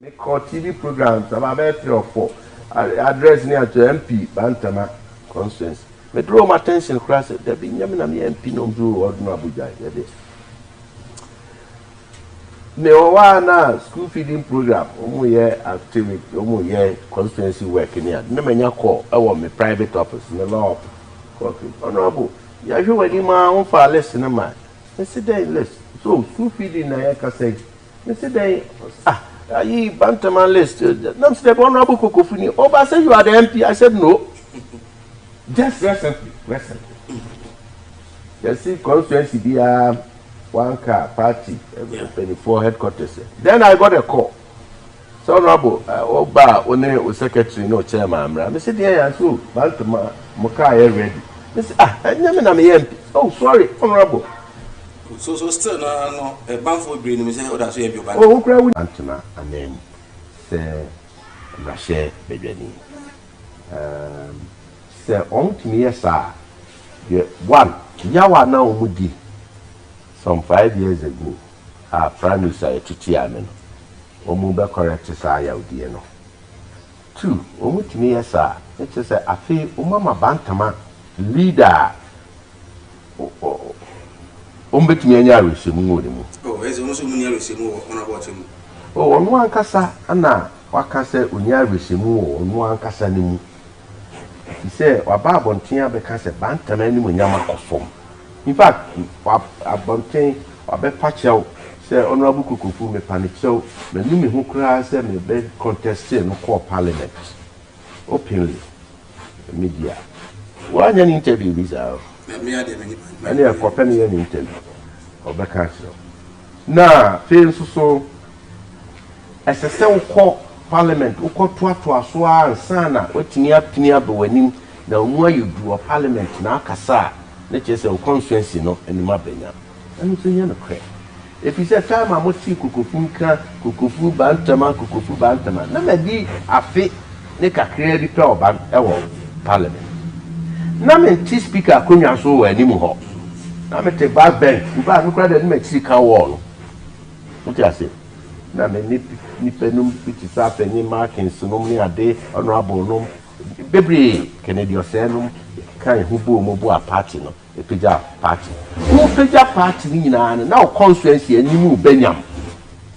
Me call TV programs about 3 or 4. Address near to MP Bantama constituency. Me draw my attention class there be nyamina me MP no do or no Abuja there. Me na school feeding program omo ye activity omo ye constituency work near. Me menya call I want me private office me law honorable ya hwe wani ma on fa list na ma. Me say dey list. So school feeding na ya ka say me say dey ayi Bantama list. Nam say honorable Kokofuni. Oba say you are the MP. I said no. Just recently. You see, constituency be one car party, 24 headquarters. Then I got a call. So, Honorable, Oba, One, secretary, no chairman. I said, yeah, so, Bantama, Mokai ready. I said, I'm MP. Oh, sorry, Honorable. So still, no, a Banford Green, we say, oh, that's where you're back. Oh, Bantama, and then, say, Rashe, Bejani. Say on to me, sir. One, Yawa now Mudi some 5 years ago. Our prime minister to Tiamen. Omuba correct Saya Udiano. 2, Omu to me, sir. It is a fee, Umama Bantama, leader. Umbet me any Irish. Oh, there's also many Irish on about him. Oh, on one cassa, Anna, what can say Unyarish on one cassa. He said, Wababontia because a Bantama any Munyama form. In fact, Wabontin, Wabepachel, say Honorable Kukufu, me panicho, me nimi who cries, me bed contested no core parliament. Openly, media. One interview is out. Many a company interview of the council. Now, fails so as a cell call. Parliament uko to aswa sana wetinia be wanim na omwa yedu parliament na akasa na chese o constituency no enima benya anu so nya no kre if you say time amoti Kukufu Bantama na medi afi ne kakre di pe oba ewo parliament na me ti speaker akonwa so wanim ho na me te back bench ba no kra de me ti kan wall no ti ase na me ni penum piti sa penyi markings no ni ade honorable no bebre Kennedy Osenum kan hubo mo bo a party no epeja party no peja party ni nyina na o constituency animu benyam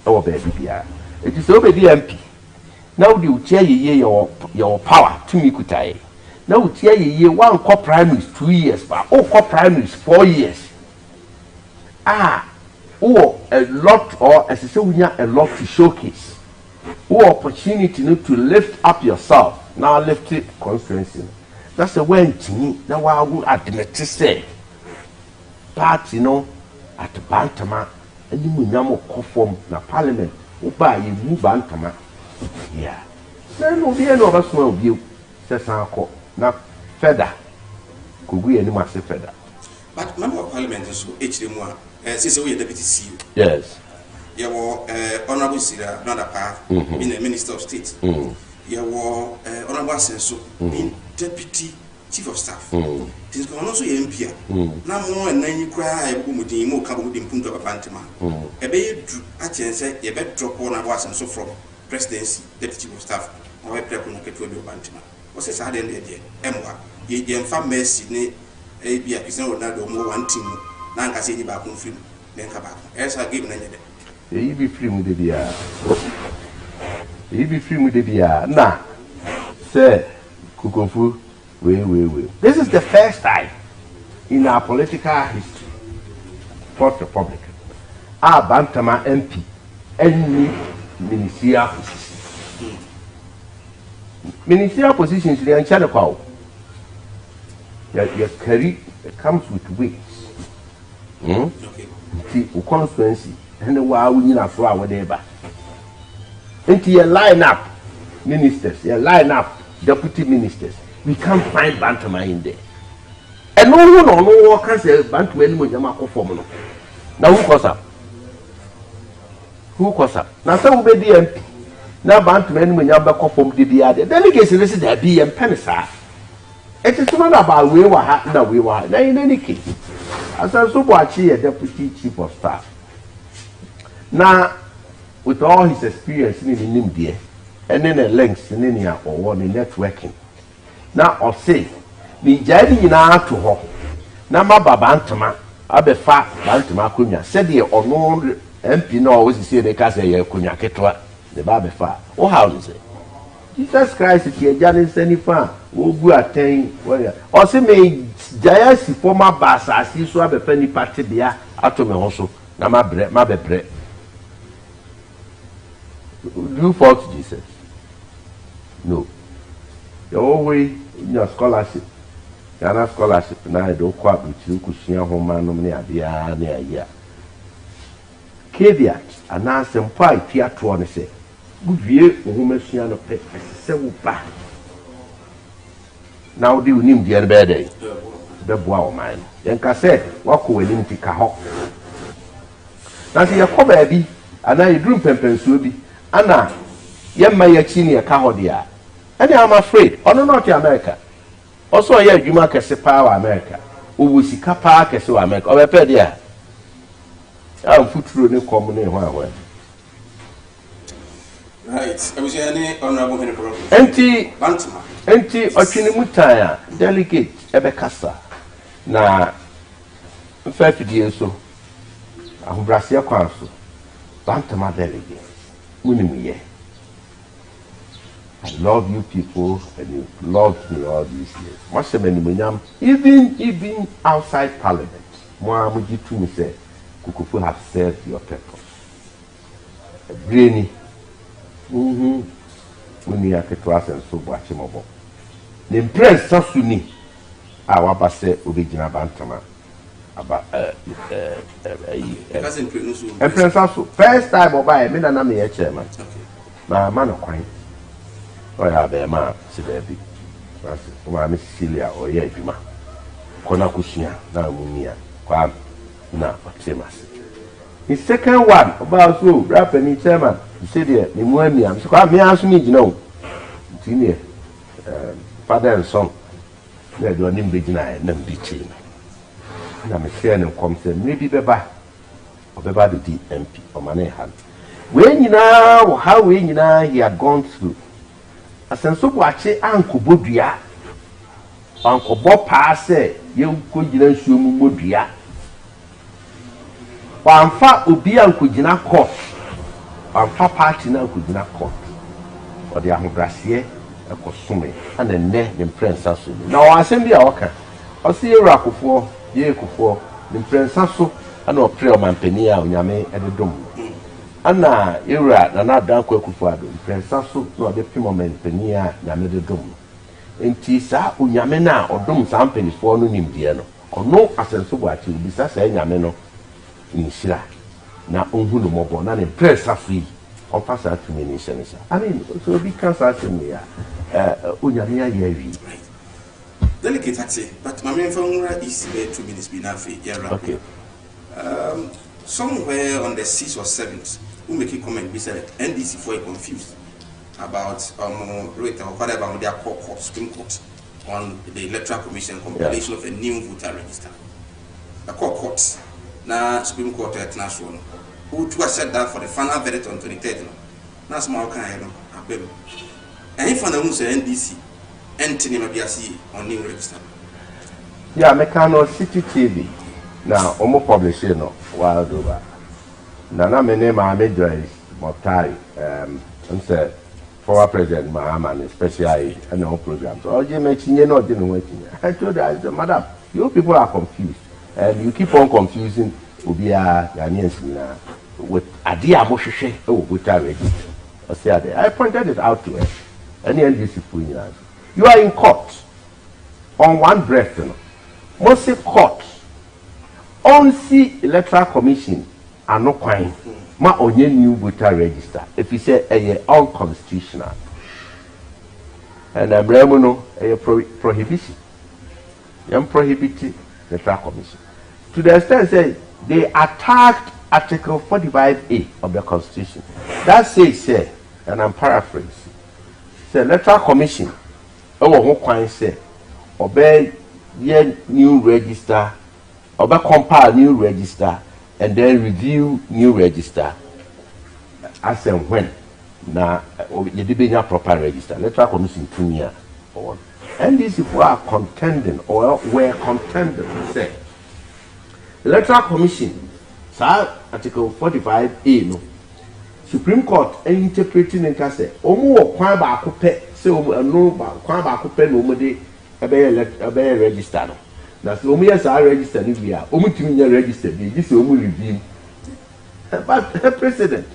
e wo ba bibia eti so obedi MP na wo di utia yeye your power to me kutai na utia yeye one co primaries 2 years ba o co primaries 4 years a lot or as you say we a lot to showcase. Opportunity to lift up yourself. Now lift it constituency. That's the way to me. Now I will admit to say party at Bantama and you will conform na parliament. Uba you move Bantama. Yeah. Then will be another small view. Says Uncle. Now feather. Could we any massive feather? But member of parliament is HD1. Since we are deputy CEO. Yes. You were Honorable Sira Nadapa, being a minister of state. You were Honorable Senso, being deputy chief of staff. This is also MP. Now more and then you cry, Bumudi, more come with Punta Bantama. A bay at say, you better drop on a was and so from presidency, deputy chief of staff, or a prepon to Bantama. What's his idea? Emma, ye infam Sydney, a be a prisoner or not more one team. Nanka say back on film, then come back. As I give an idea. You be free with the beer. You be free with the beer. Nah, say, Kukufu, wait. This is the first time in our political history, Fourth Republic, our Bantama MP, any ministerial position. Ministerial positions, they are in China. Your career comes with weight. See, constituency, and why we need a flower, whatever. Into your line up ministers, your line up deputy ministers. We can't find Bantama in there. And no one can say Bantama anymore. Yamako formula. Now who calls up? Now some will be the MP. Now Bantama anymore. Yamako form the other. Delegates this is the BM Penisa. It is not about we were now in any case. As I so watch here, deputy chief of staff. Now, with all his experience in him there, and then the links in any or the networking. Now, or say, the journey now to her. Nama Babantama, Abefa, Bantama Kunya, said the unknown MP no always say the Casa Kunya Ketra, the Babefa. Oh, how is it? Jesus Christ is here, Janice any fan, who go attain, or say, may Jayas former bass as he saw a penny party beer out of me also, Nama bread, my bread. Do you fault Jesus? No. You're always in your scholarship. Ghana scholarship na do kwa butu kusua ho ma no ne abia na ya kedia ana sempo a tia to ne se budwie ohumesua no pe se wo ba na odi unim die ne be dey be boa o man yen ka se wako wenim ti ka ho na se yakọ ba bi ana yedrum pempensuo bi ana yemma yachi ne ka ho dia and I'm afraid ono not America. Also, yeah, you make a power America. Who will see Kappa Casso America or a pedia? I'm foot through the common in one way. Right, I was any honorable Empty Ochinimutaya, delegate Ebekasa. Na 50 years so. I'm Brasia Council. Bantama delegate. Winnie. I love you people and you loved me all these years. Even outside Parliament, Mohamed Tumi said, Kukufu have served your purpose. Brainy. When you are Ketras and so Bachimobo. The Prince Sasuni, our Basse Obijina Bantama. About Prince Sasu. First time I buy a minute chairman. My man of crime. Oh, yeah, be ma si baby. Ma mi Cecilia o ye adwuma. Kona kusua na munia kwa na otemas. The second one about so rapper ni chairman. He said there ni mu amia. So kwa me aso ni gina o. Tini father and son. Na do ni mbegina na mbichi. Na me share ni kom say maybe beba. Obeba the MP o mane han. When you know how when you know he had gone through asenso boache anko bodua anko bo paase ye ko gina nsuo mu bodua wamfa obi anko gina court wamfa party na anko gina court odi ahobrase ekosome ana ne prince aso na o asem bia oka o se yeru akofo ye ekofo ne prince aso ana o pre o mampani a onyame ededom ana era na na dan kwa kufu ado prensa so no de pimo men pania na me de dom enti sa unyame na odom sa mpanifo no nimdie no ono asenso bo ati obi sa nyame no nshira na onhu no mobo na ne prensa free on pass out to me ni senesa I mean so obi kan sa temi ya unyame ya wi delicate ati but my main phone is 2 minutes be na fe ya rap okay somewhere on the 6th or 7th who make a comment be said NDC for confused about rate or whatever on their court Supreme Court on the Electoral Commission compilation of a new voter register. The court now Supreme Court international who to accept that for the final verdict on 23rd. Now small kind of them. And if on the NDC entity maybe on new register. Yeah, Mekano City TV. Now almost publish no wild over. Nana mene Mohammed Joyce Mokhtar and said former President Mahama especially and the whole program. So you mention you not didn't wait. I told her, I said, Madam, you people are confused. And you keep on confusing Ubia Ghanaians with Adia Moshe with register. I pointed it out to her. And the NDC you are in court on one breath, Mostly court. Only Electoral Commission are not quite ma onye new voter register if you say unconstitutional and no prohibition prohibited the Electoral Commission to the extent say they attacked Article 45A of the Constitution that says and I'm paraphrasing say Electoral Commission who quite say obey new register compile new register and then review new register as and when na you did proper register. Electoral Commission 2 years. And these people are contending or were contending to say Electoral Commission, sir, Article 45A, no. Supreme Court interpreting and say, Omo kwa ba akupe, say no ba kwa ba akupe no mode ebe register no. Na so omo yes are register ni bia, omo timi register bi, this omo review. But the president,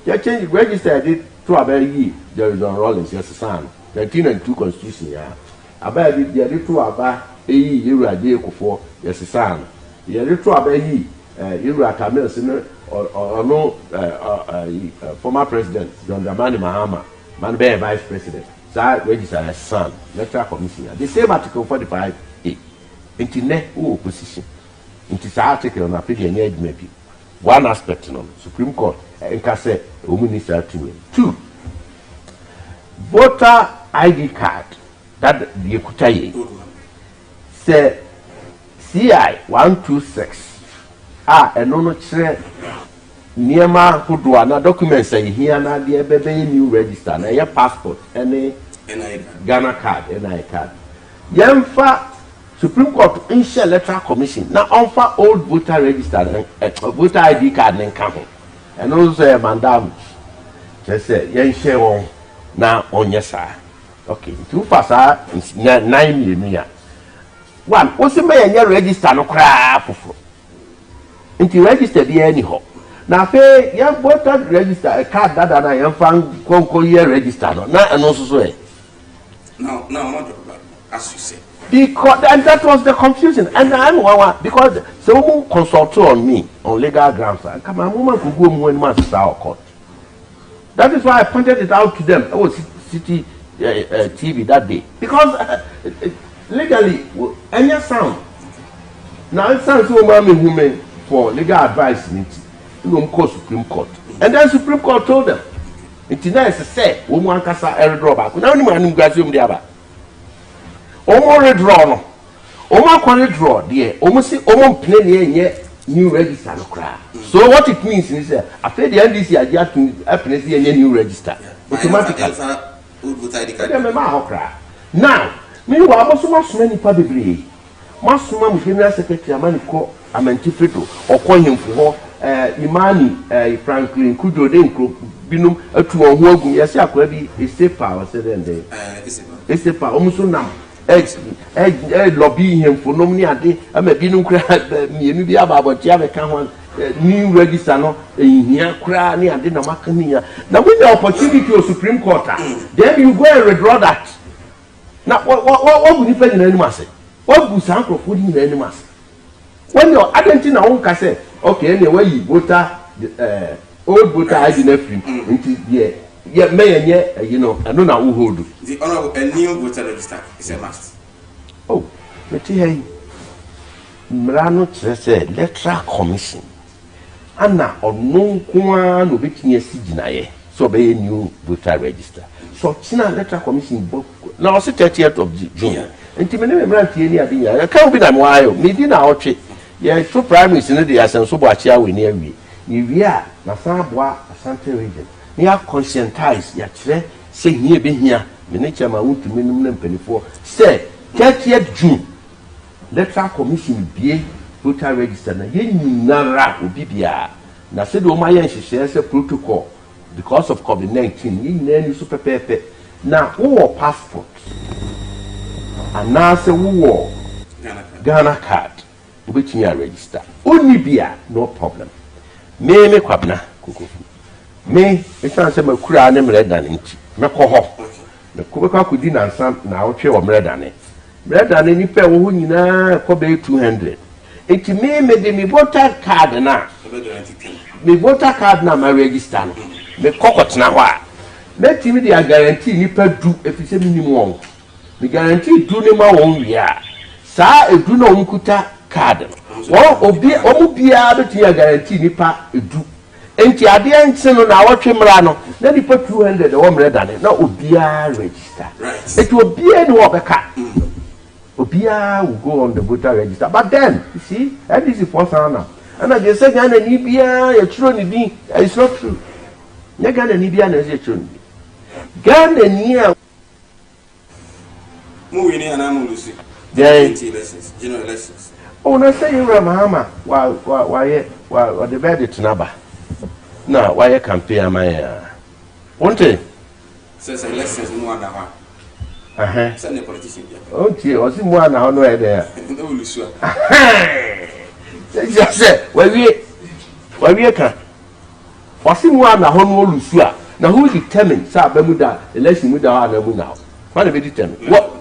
you change register did to about ye, there is on Rollins, yes, son, 1902 Constitution, yeah. About it, the other two about a year a day for, yes, son. The other two about ye, you are Camille or no former president, John Dramani Mahama, man bear vice president, sir, register as son, Electoral Commission. The same Article 45A, internet opposition, into article on a pretty age maybe. One aspect, Supreme Court, and can say, Minister to me. 2, voter ID card, that the Kutaye, say, CI 126, and no chair, Niema Hudwana documents say here now the baby new register, and your passport, and a Ghana card, NI card. Yemfa Supreme Court insure Electoral Commission now offer old voter register voter ID card and come and also madam just say yen share one now on yes sir. Okay, 2 fast 9 years. One, what's the mayor register no crap for? Into register the anyhow. Now, pay young voter register a card that I am found conquer year register no now and also say. No, what about as you say. Because and that was the confusion, and I'm one because someone consulted on me on legal grounds. Come on, woman could go when man start court. That is why I pointed it out to them. I was City TV that day because legally, any sound now it sounds so women for legal advice in Supreme Court, and then Supreme Court told them it's nice to say woman can say every drawback. Now, anyone guys the other. Omo redraw no. Omo kwa redraw there. Omo see omo play new register no kra. So what it means is after the NDC agia to happen see new register. Automatically. Now, meanwhile also many pa bebre. Masuma mu general secretary amani ko amantifeto okọ hemfo Imani Franklin Kujo de nkro binum atu ho agun yesi akwa bi esepa o se den esepa omo so nam lobby him for nominee ade ama binum kra mienu bi ababotia be kan ho new register no ehia kra ne ade na makania na when the opportunity to Supreme Court then you go and withdraw that na what would you pay in animals what would sankrofo di in animals when your identity na won ka say okay anyway you voter old voter ID na free into there yeah may you know I know na who hold the honorable a new voter register is a must. Oh me tell you mrano say Electoral Commission ana onu kwa no betini asiginaye so be new voter register so china Electoral Commission book now 30th of June enti me ne mrantie ni ade ya ka bi na mo ayo me di na otwe ye to primaries ne de asenso bo achia we ne awie ni wie a na san boa Asante region ni a conscientize ya kire se hie be hia me ne chama wutumi num na mpanifo say 30th June Electoral Commission bie voter register na ye nyinara obi bia na se de o ma ye nhihye se protocol because of COVID-19 ye nyina ni super pepe na wo passport ana se wo Ghana card obetumi a register oni bia no problem me kwabna kokofu me esan se makura ne mredane nti mekọ ho na kubeka kudi na nsam na otwe wo mredane ni pe wo ho nyina ko be 200 enti me de mi voter card na me voter card na ma register no me kokotena ho a me timi de guarantee ni pa du efise minimum won me guarantee du ne ma won wi a saa edu na onkuta card wo obi omu bia betimi a guarantee ni pa edu enti ade enche no na wotwe mra no na ni pa 200 wo mra dane na obia register enti obia ni wo beka obia will go on the voter register but then you see that is the first one and I just say Ghana ni bia ya chiro ni din it's not true nya Ghana ni bia na se chon Ghana ni a mu wini ana mu lusi elections general elections na say you Mahama wa the bed tinaba na wa ye campaign amaya wonte says elections mu ana ha say the politician bia okay o si mu ana ho no e there no lusu say wa wie ka o si mu ana ho no lusu a na who determine say abamuda election mu da na mu na why they determine what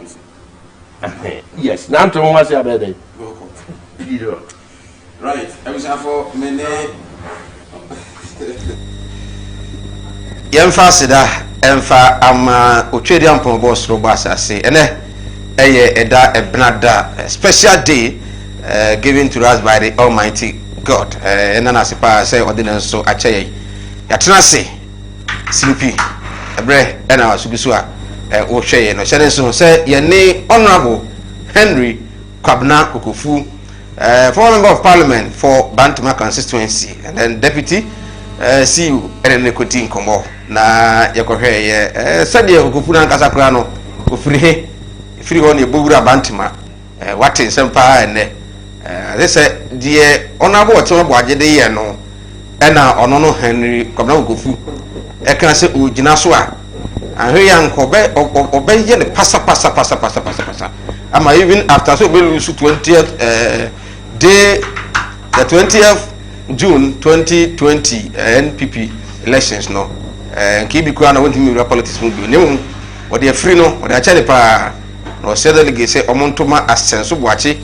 yes now to one say abede right everything for mene yemfa seda emfa ama otwedi ampon boss ro boss ase ene eye eda ebnada special day given to us by the Almighty God ena na sepa say ordinance so ache yatena se simpi ebre ena wasubisu a wo hweye no hyene so say ye ne honorable Henry Kwabena Kokofu former member of parliament for Bantama constituency and then deputy CEO Ene Koti Nkomo na yakohwe ye sade Kokofu na nkasa kra no ofiri ho ne bowura Bantama wate nsempa ene they say die honorable otewo boagede ye no ena ono no Henry Kwabena Kokofu e kan se ogina so a ahwe yankobe obeye ne pasa ama even after so we lose 20th day the 20th June 2020 NPP elections no kibi kwa na wonti mi politics mu bi nemu wo de free no wo de acha ne pa no said delegate say omontoma assenso boache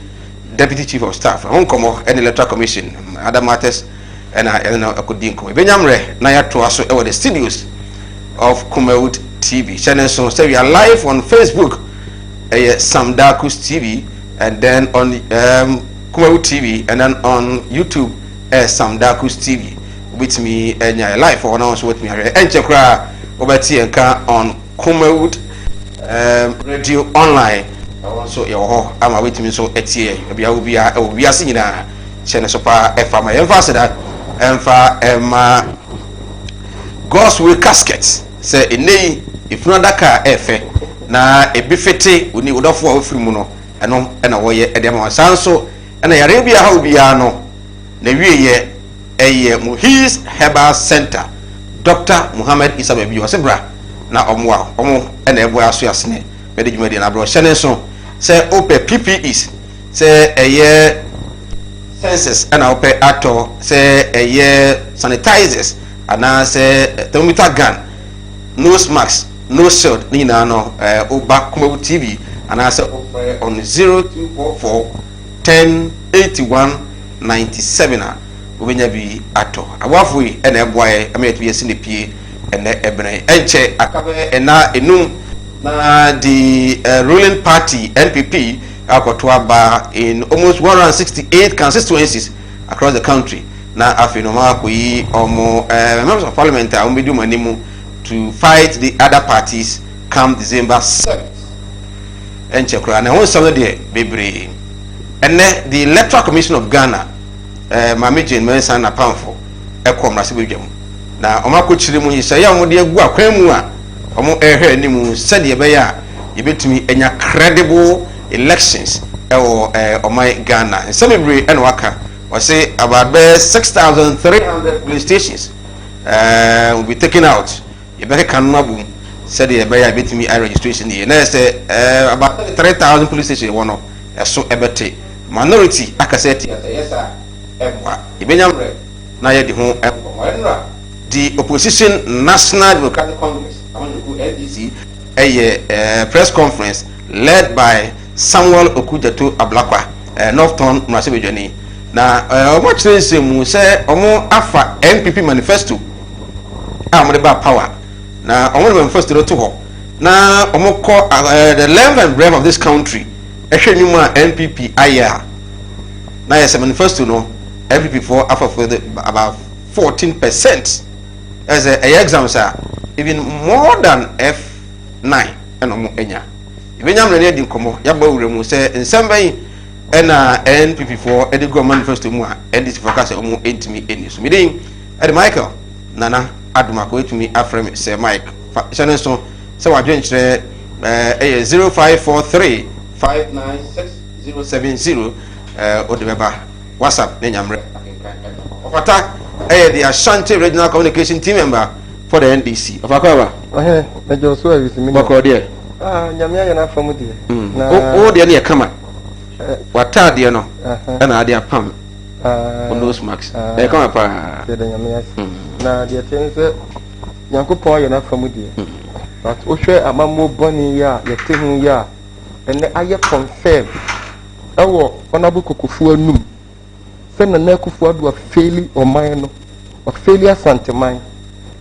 deputy chief of staff honkomo and electoral commission other matters and akudinko ebenyamre na ya to aso e the studios of Kumawood TV channel so say we are live on Facebook Sam Darkus TV and then on Kumawood TV and then on YouTube Sam Darkus TV with me and live for announce with me and chekra obeti enka on Kumawood radio online so yo ama with me so etie bia obi ase nyina chene so pa efa ma emphasize that emfa God's will casket say enei ifuna daka efe na ebifete oni wodofo a ofiri mu no eno na woye ede ma sanso na yare bia ha obia no na wieye eye Muhis Herbal Center Dr. Muhammad Isa Babi Osebra na omo na ebo aso asene mede dwumadi na bro hyene so say ope PPEs say eye census na ope ato say eye sanitizers ana say thermometer gun nose mask no shield ni na no oba Kumawood TV ana say on 0244 1081 97 obenya bi ato awafui ena eboaye ametu yesi ne pie ena ebene enche akabe ena enum na the ruling party NPP akotoa ba in almost 168 constituencies across the country na afinoma koyi omo members of parliament a omedu manimu to fight the other parties come December 7th enche kura na won some de bebre ene the Electoral Commission of Ghana Mama Jane Mensa na pamfo ekom na sebedwam na omakochire mu hisa ya mo de agu akwan mu a omo ehwe animu sade ye beya yebetumi enya credible elections ewo omai Ghana celebrate and waka we say about 6,300 police stations will be taken out ye be kan mabu sade ye beya yebetumi I registration ye na say about 3,000 police stations wono eso ebete minority akaseti yes sir Ibenyamre na ye di ho the opposition National Democratic Congress NDC press conference led by Samuel Okujato Ablakwa Northton Mwasebejani na omo chense mu se omo afa NPP manifesto amode ba power na omo manifesto to ho na omo call the length and breadth of this country ehwenum a NPP aya na yes manifesto no NPP for about 14% as a exams are even more than F9 and omo enya ebenyam na di nkomo yaba wuremu say nsamba na NPP for the government manifesto mu a NDC focus omo entimi eni so midin Michael Nana adumako etumi afrem say Mike channel so say wadwen kire 0543 596070 odebeba WhatsApp ne nyamre ofata the Ashanti Regional Communication Team member for the NDC ofakwa na Joshua Wisimi bakode nyamia ya na famu die na o de na kama watade no na ade apam on those marks e kama pa de nyamia na de tense Yankopon ya na famu die but o hwe amammo boni ya yete hu ya ene aye confirm ewo Honorable Kokofu anum se na na Kokofu adu afeli oman no afeli asanteman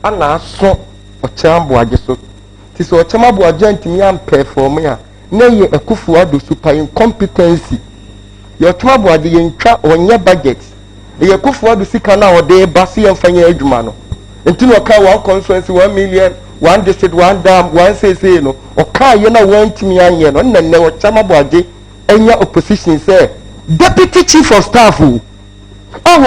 ana aso ochambo ageso ti so ochambo agentimi am perform ya na ye Kokofu adu super incompetency ye ochambo ade ye ntwa onye budget ye Kokofu adu sika na ode ba se yemfanya adwuma no ntino ka one conference 1 million one district one dam one say no oka ye na wantimi anye no nne ochambo ade enya opposition say deputy chief of staff o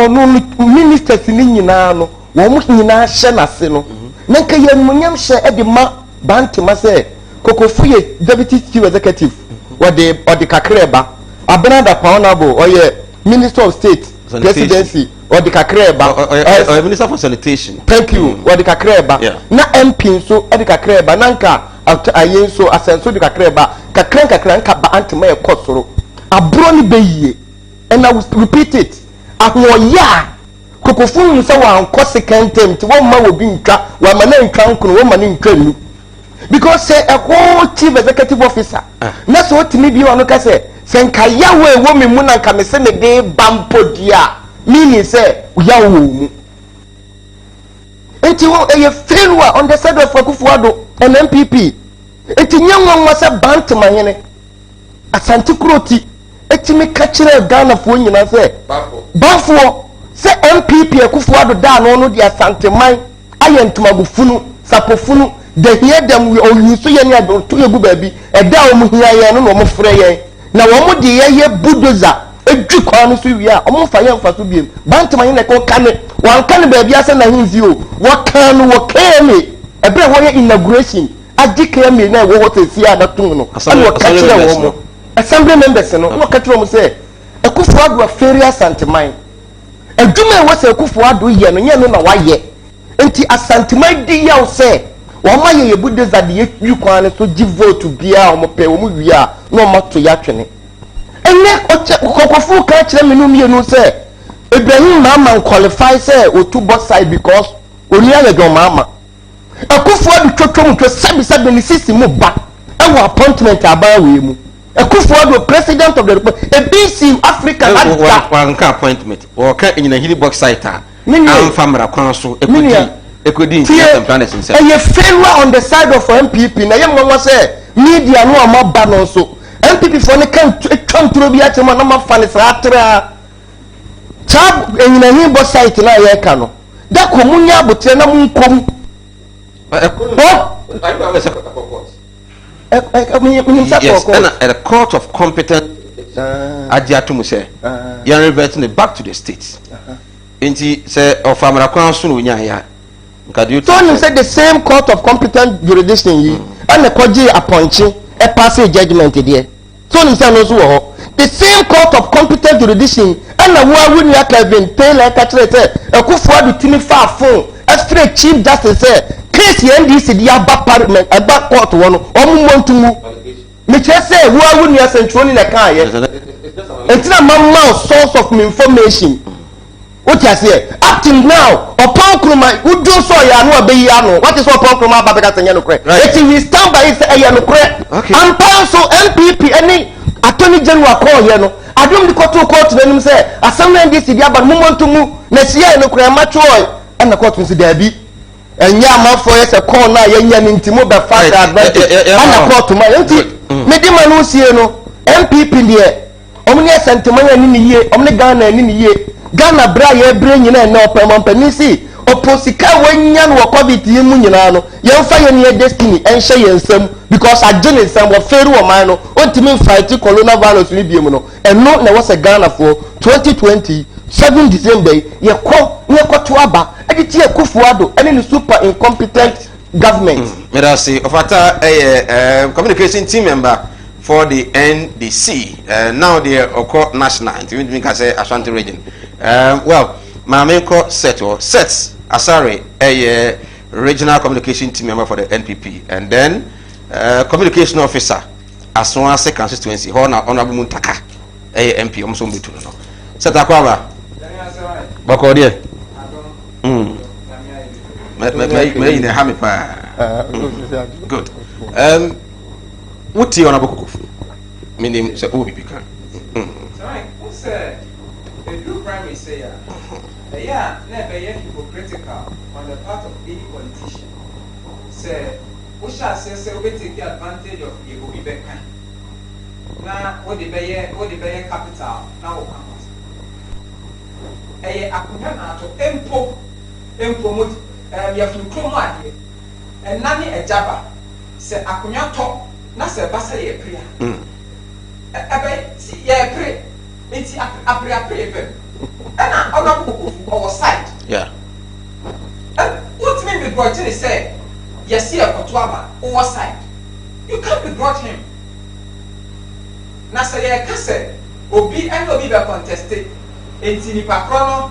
no ministers ni nyina no wo mu nyina hye na se no na nka ye munyam hye e de ma bantima say Kokofu ye deputy chief executive ode kakreba Abenada Honorable oye minister of state presidency ode kakreba or minister for sanitation thank you ode kakreba na MP so ode kakreba na nka ayen so asenso de kakreba kakran ka ba antima e kosoro abro ni beyie and I will repeat it ahoya Kokofu nu se wa second term ti won ma wo bi ntwa wa ma na ntwa nkono wo ma na ntwa nu because say a whole chief executive officer na so otimi bi ono ka say nka yawe wo me mu na nka me se me de bampodia meaning say yawo mu enti wo e failure on the side of Kokofu ado and MPP enti nyanwa se bantama hene Asante Kroti etimi ka kire Ghana fo nyina se bafo se MPP Kokofu ado da no de Asante man ayentumagufunu sapofunu de hie dem we oyuso ye ne ado to yegu baabi eda o mu hia ye no mo frɛ ye na wo mo de ye bulldozer edwu kwa no so wi a o mo fa ye mfa so biem bantama ne ko kane wan kane baabi ase na hinzi o wo kan no wo kane ebre wo ye inauguration adike me na wo hotel si adatung no and wo ka kire wo mo assembly members no wo ka kire mo say Kokofu ado aferi Asanteman adwuma wo say Kokofu ado ye no nye no na wa ye enti Asanteman di ya wo say wo ma ye bulldozer de ye kwan so give vote bia o mo pe wo mu wi a no mo to ya twene ene Kokofu ka kire me no mie no say Ibrahim Mama qualify say o to both side because oni ya do mama Kokofu ado twotwom twa sabi ni sisi mu ba e wo appointment aba we mu Kokofu ado president of the republic BC Africa one appointment or ka nyina hili box site am famra kwan so ekodi planet himself e failure on the side of MPP na ye nwa say media no amaba no so MPP for ne kan twantro bi atema na ma fa ne sa atra tab nyina hili box site na ye ka no da ko munya abotre na munkom yes, and at a court of competence, Adiatumu say, you are reverting it back to the states. Inti say, of American soon, Tony said the same court of competent jurisdiction, and the Koji appointing a passing judgment there. Tony said, the same court of competent jurisdiction, and the war when you have been paid like a traitor, a Kokofu ado timi far phone, a straight chief justice said. Case NDC dia ba parliament e ba court wono o mu montumu me che say wo awuni asentro ni na kan ye entina mamma source of information what you say up till now upon kroma udo so ya no abeyi ano what is upon kroma ba beka senya no kre it we stand by it say ya no kre and so MPP any attorney general call here no adom di court na nim say assembly NDC dia ba mu montumu na sia no kre ma choy and the court say there be enya amafo ye se call na ye nya ntimo be fast advantage ana court ma enti medima no sie no MPP de omni Asanteman ni ni ye omni Ghana ni ni ye Ghana bra ye bre nyina na opema mpani si oposika wanya no covid yi mu nyina no ye mfa ye ne destiny enhye ye nsam because agene nsam wo feru wo man no ontimi fight coronavirus ni biem no eno na wo se Ghana for 2020 7 December ye ko nye kwato aba e di tie Kufuado ene ni super incompetent government. Me da say ofata communication team member for the NDC. Now they are national. We can say Ashanti region. Well, Mamenko set Asare a regional communication team member for the NPP, and then communication officer Aswase constituency. Honorable Muntaka a MP. Almost be no. Set Akwaba. Bakodie. Me in the hamipa. Good. What you on about Kufu? Meaning, say, oh, Pican. Sorry, what's the new primary say? Yeah, never yet hypocritical on the part of any politician. Say, we shall say, we take advantage of the Obibeka. Now, what the Bayer capital now will come out. Akuna to empromote, you have to come out here. And Nani a Jabba say, Akuna top. Na se basa ye prayer si ye pray enti apre pem na honorable our side yeah what mean be brought in say yes here koto ama our side you can't be brought him na se ye ka se obi and obi be contested enti ni pakro no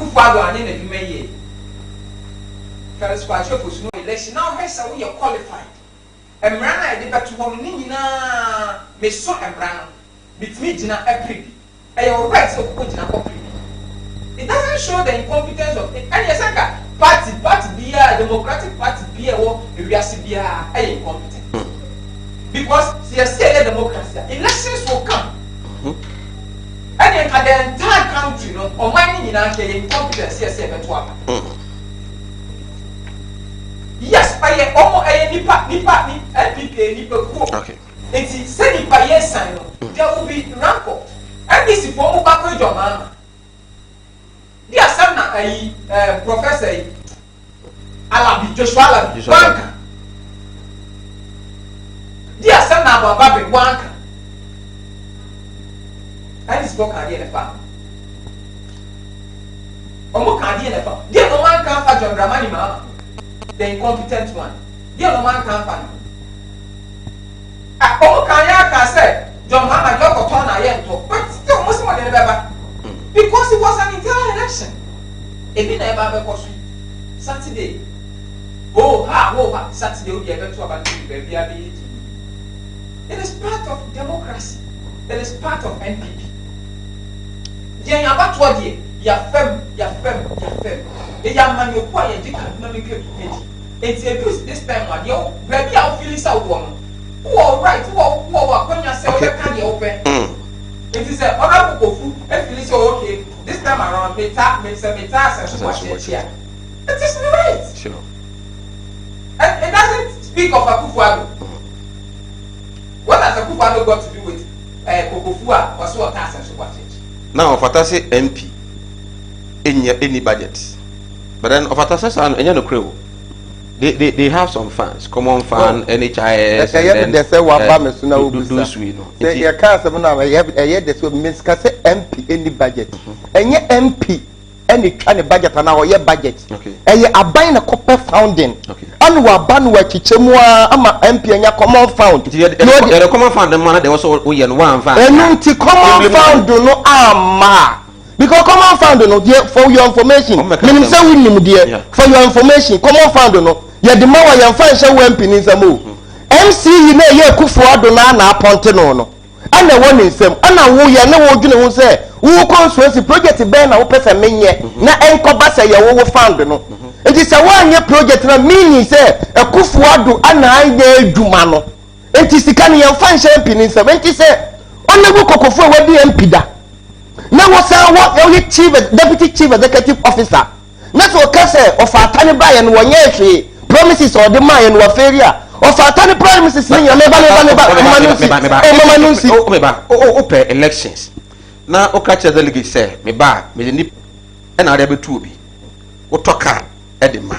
Kufuado ane na dwuma ye first part for no election now he say we are qualified. Emrana e de beto ho ni nyina me so emrana bitimi gina april e your right so ko gina april it doesn't show the incompetence of any second party bia democratic party bia wo ewiase bia e incompetent because the democracy elections will come and in the entire country no o man ni nyina ke incompetence yes e beto aba yes, I am almost a nipa NPP nipa cool. Okay. It's say nipa yes sign. There will be rancor. And this is for Obako Jomama. There some na Professor Alabi Joshua Alabi Wanka. There some na Bababe Wanka. And this book are the farm. Omo can the farm. There no one can for John Dramani Mama. The incompetent one. The other man can't find. Oh, can say, John Mama, you're turn a but still, most more than ever. Because it was an internal election. It been ever because Saturday. Saturday will be able to about baby. It is part of democracy. It is part of NPP. Yen about what ye, ya fem. The young man you quiet, you can't make it. It's a good this time, man. Yo, baby, I'll feel this out one. Who are right? Who are when you say, can you open? It is a honorable food, and feel so okay. This time around, me say, and watch it here. It is right. Sure. And it doesn't speak of a Kufuado. What has a Kufuado got to do with Kokofua or so task and watch it? Now, Fatasi MP in any budget. But then of Atasas and no crew. They have some funds, common fund, NHIS, and then say what Bamis now do we know. Say your council now, I have a year this will means MP any budget. And your MP any kind of budget and our year budget. Okay. And you are buying a copper founding. Okay. And we are ban work Chichemua, ama MP and your common found. The common fund, the money, there was we and one fund. And common found do no ama. Because common found no dear for your information. Meaning say we nim dear for your information. Common found no. Ya the more you find show MP in some move. MC you know ye Kufuado na appoint no. And the one in some. And wo ya na wo dwene wo say wo constituency project be na wo pese menye na enkoba say ya wo found no. It is a one year project na meaning say Kufuado ana anya adwuma no. It is sika ne yan fan show MP in some. It is say onabu kokofo we di MP da. Na wo say what chief deputy chief executive officer. Na so ka say of atani buy and wonye hwe promises or the man and warfare of atani promises ni yan open elections. Na o catch the delegate say me ba me ni and are able to be wo toka e de ma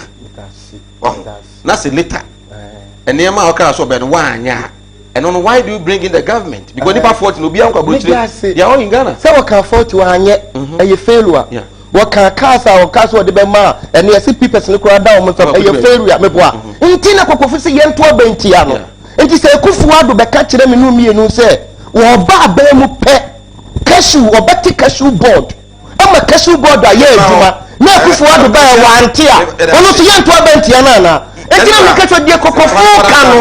na say later and near ma o ka so be no anya. And on why do you bring in the government? Because nipa 40 no be an kwabotire. They are all in Ghana. Say we can afford to anye a failure. wɔka cars a wɔka so wɔde bɛma ɛne yɛsi papers ne koraa da wɔn fam ɛyɛ failure meboa nti na kɔkɔfo si yɛn to abantia no nti sɛ Akufo-Addo bɛka kyerɛ me no mmienu sɛ wɔba abɛn mu pɛ cashew wɔbɛte cashew board ama cashew board a yɛ adwuma na Akufo-Addo bɛyɛ wante a ɔno so yɛn to abantia no ana nti na meka sɛ deɛ kɔkɔfo ka no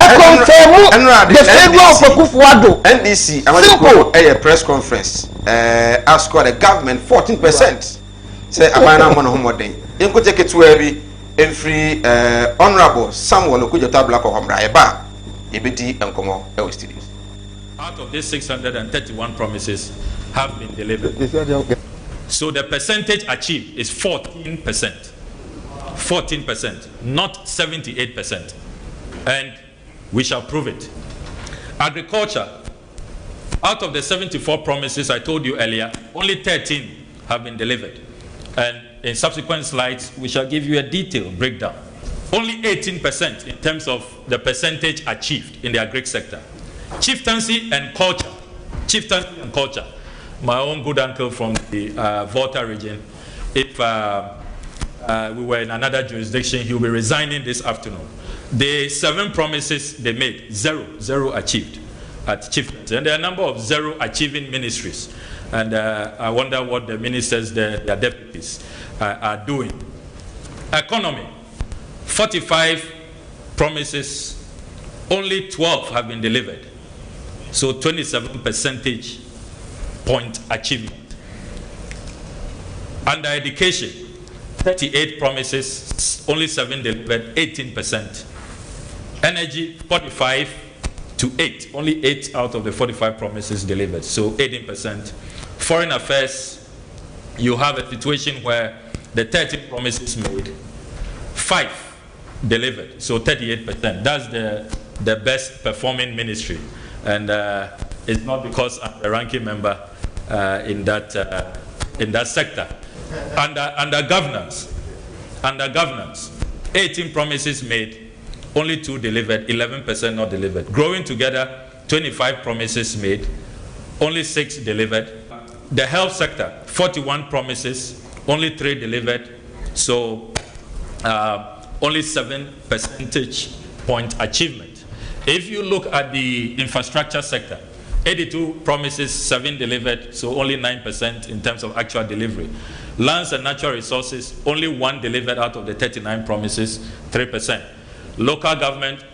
confirm the failure of Akufo-Addo. NDC simple a press conference ask the government 14% say abana mono homoden in ko take to every free honorable Samuel Okudjota Black Ohomra eba ebedi enkomo e studios. Out of these 631 promises have been delivered. So the percentage achieved is 14%. 14%, not 78%. And we shall prove it. Agriculture, out of the 74 promises I told you earlier, only 13 have been delivered. And in subsequent slides, we shall give you a detailed breakdown. Only 18% in terms of the percentage achieved in the agri sector. Chieftaincy and culture. Chieftaincy and culture. My own good uncle from the Volta region, if we were in another jurisdiction, he will be resigning this afternoon. The 7 promises they made, zero achieved at chieftaincy. And there are a number of 0 achieving ministries. And I wonder what the ministers, their deputies are doing. Economy, 45 promises, only 12 have been delivered. So 27 percentage point achievement. Under education, 38 promises, only 7 delivered, 18%. Energy, 45 to 8, only 8 out of the 45 promises delivered, so 18%. Foreign affairs, you have a situation where the 30 promises made, 5 delivered, so 38%. That's the best performing ministry, and it's not because I'm a ranking member in that sector. Under governance, 18 promises made, only 2 delivered, 11% not delivered. Growing Together, 25 promises made, only 6 delivered. The health sector, 41 promises, only 3 delivered, so only 7 percentage point achievement. If you look at the infrastructure sector, 82 promises, 7 delivered, so only 9% in terms of actual delivery. Lands and natural resources, only 1 delivered out of the 39 promises, 3%. Local government,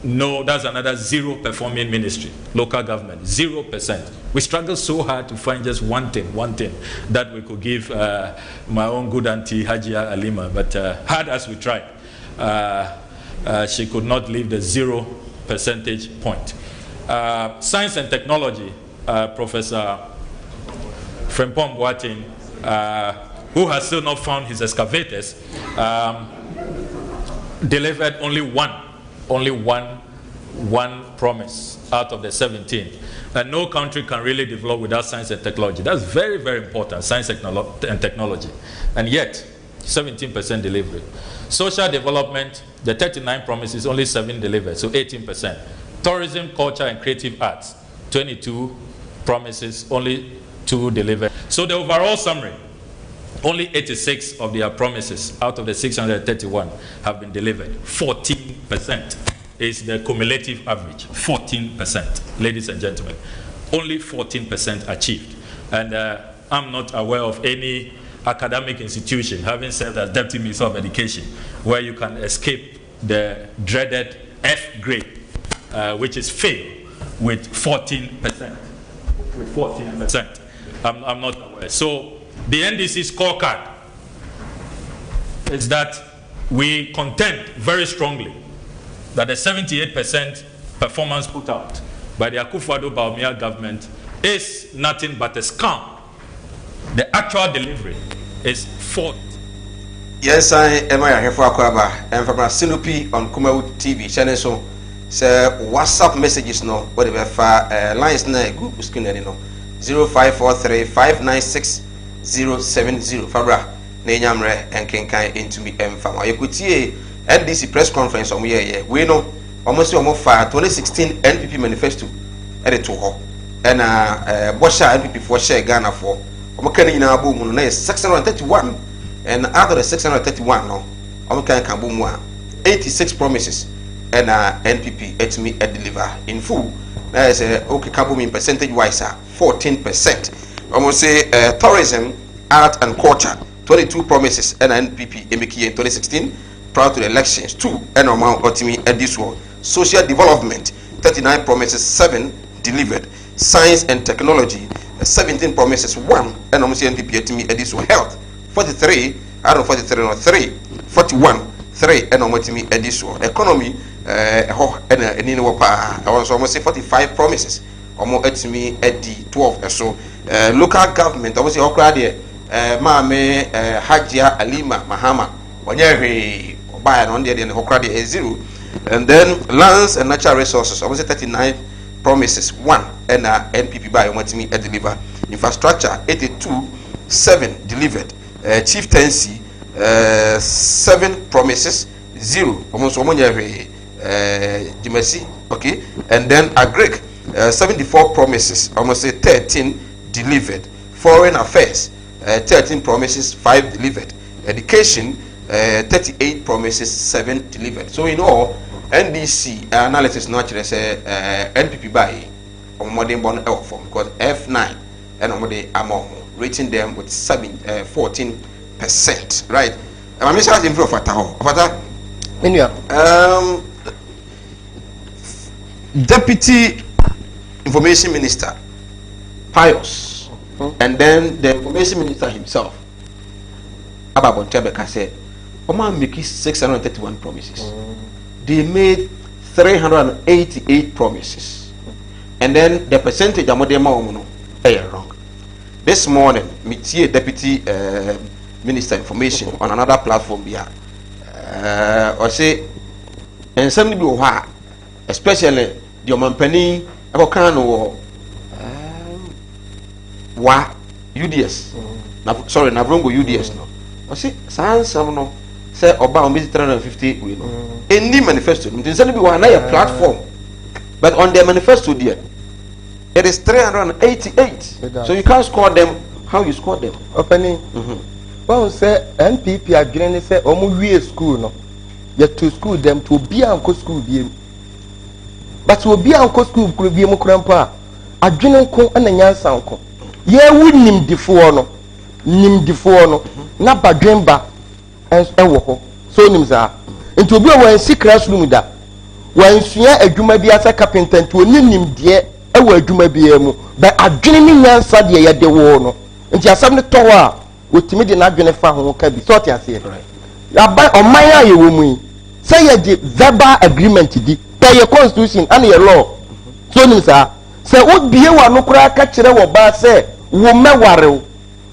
no, that's another 0 performing ministry. Local government, 0%. We struggle so hard to find just one thing that we could give my own good auntie Hajia Alima, but hard as we tried, she could not leave the 0 percentage point. Science and technology, Professor Frimpong Boateng, who has still not found his excavators, delivered only one promise out of the 17. And no country can really develop without science and technology. That's very, very important, science and technology. And yet, 17% delivery. Social development, the 39 promises, only 7 delivered, so 18%. Tourism, culture, and creative arts, 22 promises, only 2 delivered. So the overall summary, only 86 of their promises out of the 631 have been delivered. 14% is the cumulative average. 14%, ladies and gentlemen. Only 14% achieved. And I'm not aware of any academic institution, having served as Deputy Minister of Education, where you can escape the dreaded F grade, which is fail, with 14%. With 14%. I'm not aware. So the NDC scorecard is that we contend very strongly that the 78% performance put out by the Akufo-Addo Bawumia government is nothing but a scam. The actual delivery is 40. Yes, I am here for Akwaba and from Sinopi on Kumawu TV channel. So, WhatsApp messages no, whatever lines na group screen no 0543 596 070 Fabra Nenyamre and Kenkai into me Fama. You could see NDC press conference on we know almost 2016 NPP manifesto at the Toho and Bosha NPP for share Ghana for Omokani in our boom, no, 631, and out of the 631, no, Omokan Kabumwa, 86 promises, and NPP at me at deliver in full. There's a okay Kabum in percentage wise, 14%. Almost say tourism, art and culture, 22 promises, and NPP MK in 2016, prior to the elections, 2, and amount Otimi at this one. Social development, 39 promises, 7 delivered. Science and technology, 17 promises, 1, and almost NPP at me at this one. Health, 43, out of 43 or 3, 41, 3, and almost me at this one. Economy, and in Wapa, I was almost say 45 promises, almost at me at the 12. So, local government, obviously, Okradia, Mame, Hajia, Alima, Mahama, Wanyari, Obayan on the Okradia is 0. And then lands and natural resources, almost 39 promises, 1, and NPP by me at deliver. Infrastructure, 82, 7 delivered. Chieftaincy, 7 promises, 0. Almost Jimesi, okay. And then agric, 74 promises, almost 13 delivered. Foreign affairs, 13 promises, 5 delivered. Education, 38 promises, 7 delivered. So in all, NDC analysis naturally say NPP by on modern born form because F9 and on the among rating them with 14%, right? I'm just in front of that. Deputy Information Minister Pius, and then the Information Minister himself, Ababon Tebeka said, Oman make 631 promises. They made 388 promises, and then the percentage of them are wrong. This morning, Mitier Deputy Minister Information on another platform here, or say, and some people especially the Omampani, Abokano, wa UDS, sorry, Navrongo UDS, no, or say, some no. Say about 350 we know. Any manifesto, there's only one platform, but on their manifesto there, it is 388. So you can't score them. How you score them? Opening. Well, say NPP again say omu we school no. Yet to school them to be anko school be. But to be anko school could be mo krampa. Adwene ko na nyansa nko. Ye wu nim difo no. Nim difo no. Na badwemba ewo ho so nim za enti obi o wan si classroom da wan sua adwuma bi asa carpenter to nim de ewo adwuma bi emu ba adwene ni nyansa de ye de wo no enti asam ne to a wotimi de na adwene fa ho ka bi so te ase aba oman a ye wo mu yi say ye de verbal agreement di per your constitution and your law so nim za say wo bie wa no kura ka kire wo ba say wo meware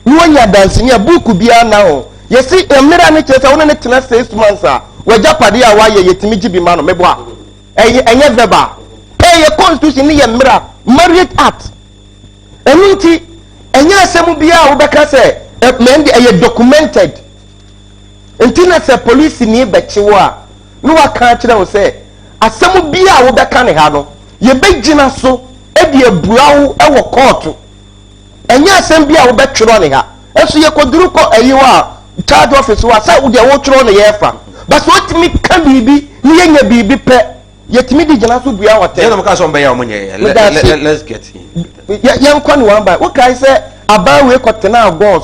wo nya danse nya book bia na ho yesi emira ne chese wona ne tena 6 months a waja pade a wa ye yetimi gibi ma no mebo a enye veba ye constitution ne ye emira marriage act eninti enye asemu bia wo beka se men dey documented entina se police ni bechiwo a no wa kan kire wo se asemu bia wo beka ne ha no ye begina so e de abuawo e wo court enye asem bia wo betwero ne ha enso ye koduru ko ayiwa charge office wa say we wo tro na yefa but what me can bibi ni yenya bibi pe yetimi di jina so bua wote na maka so mba ya omunye let's get ya nkwa ni one by what kai say aba we kotena agon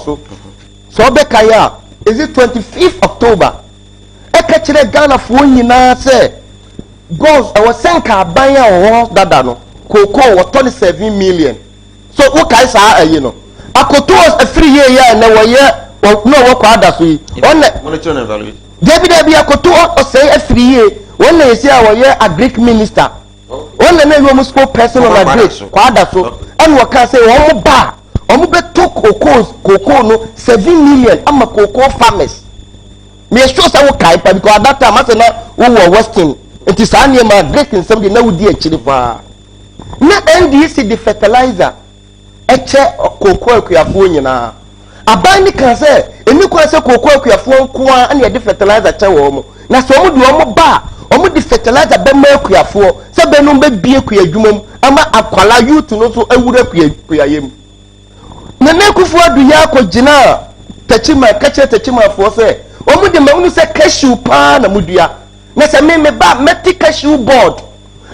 so be kai a is it 25th October e ka kire Ghana fo nyina say goals I was senka aban ya wo dada no koko wo 27 million so what kai say ayi no akoto was a 3 year ya na wo ye no what kwada so yi on monitor and evaluate David akoto o say every year when they say our year a Greek minister on the name of school person on Madrid kwada so and we can say omo ba omo be to cocoa no 7 million ama cocoa farmers me sure say we kai pa because at that time ase na we were western it is an ma Greek in somebody na we di akiri fa na NDC the fertilizer eche cocoa akuafo nyina abani kan say eni kwa say cocoa akuafo nko an na de fertilizer che wo mo na so mo de wo ba omo di fertilizer be ma akuafo se be no be bie akuadwumam ama akwala youth no so awura akuayem na na Kufuor ya ko gina tachima kache tachima fo se omu de ma se cashew pa na mudua na se me ba meti cashew board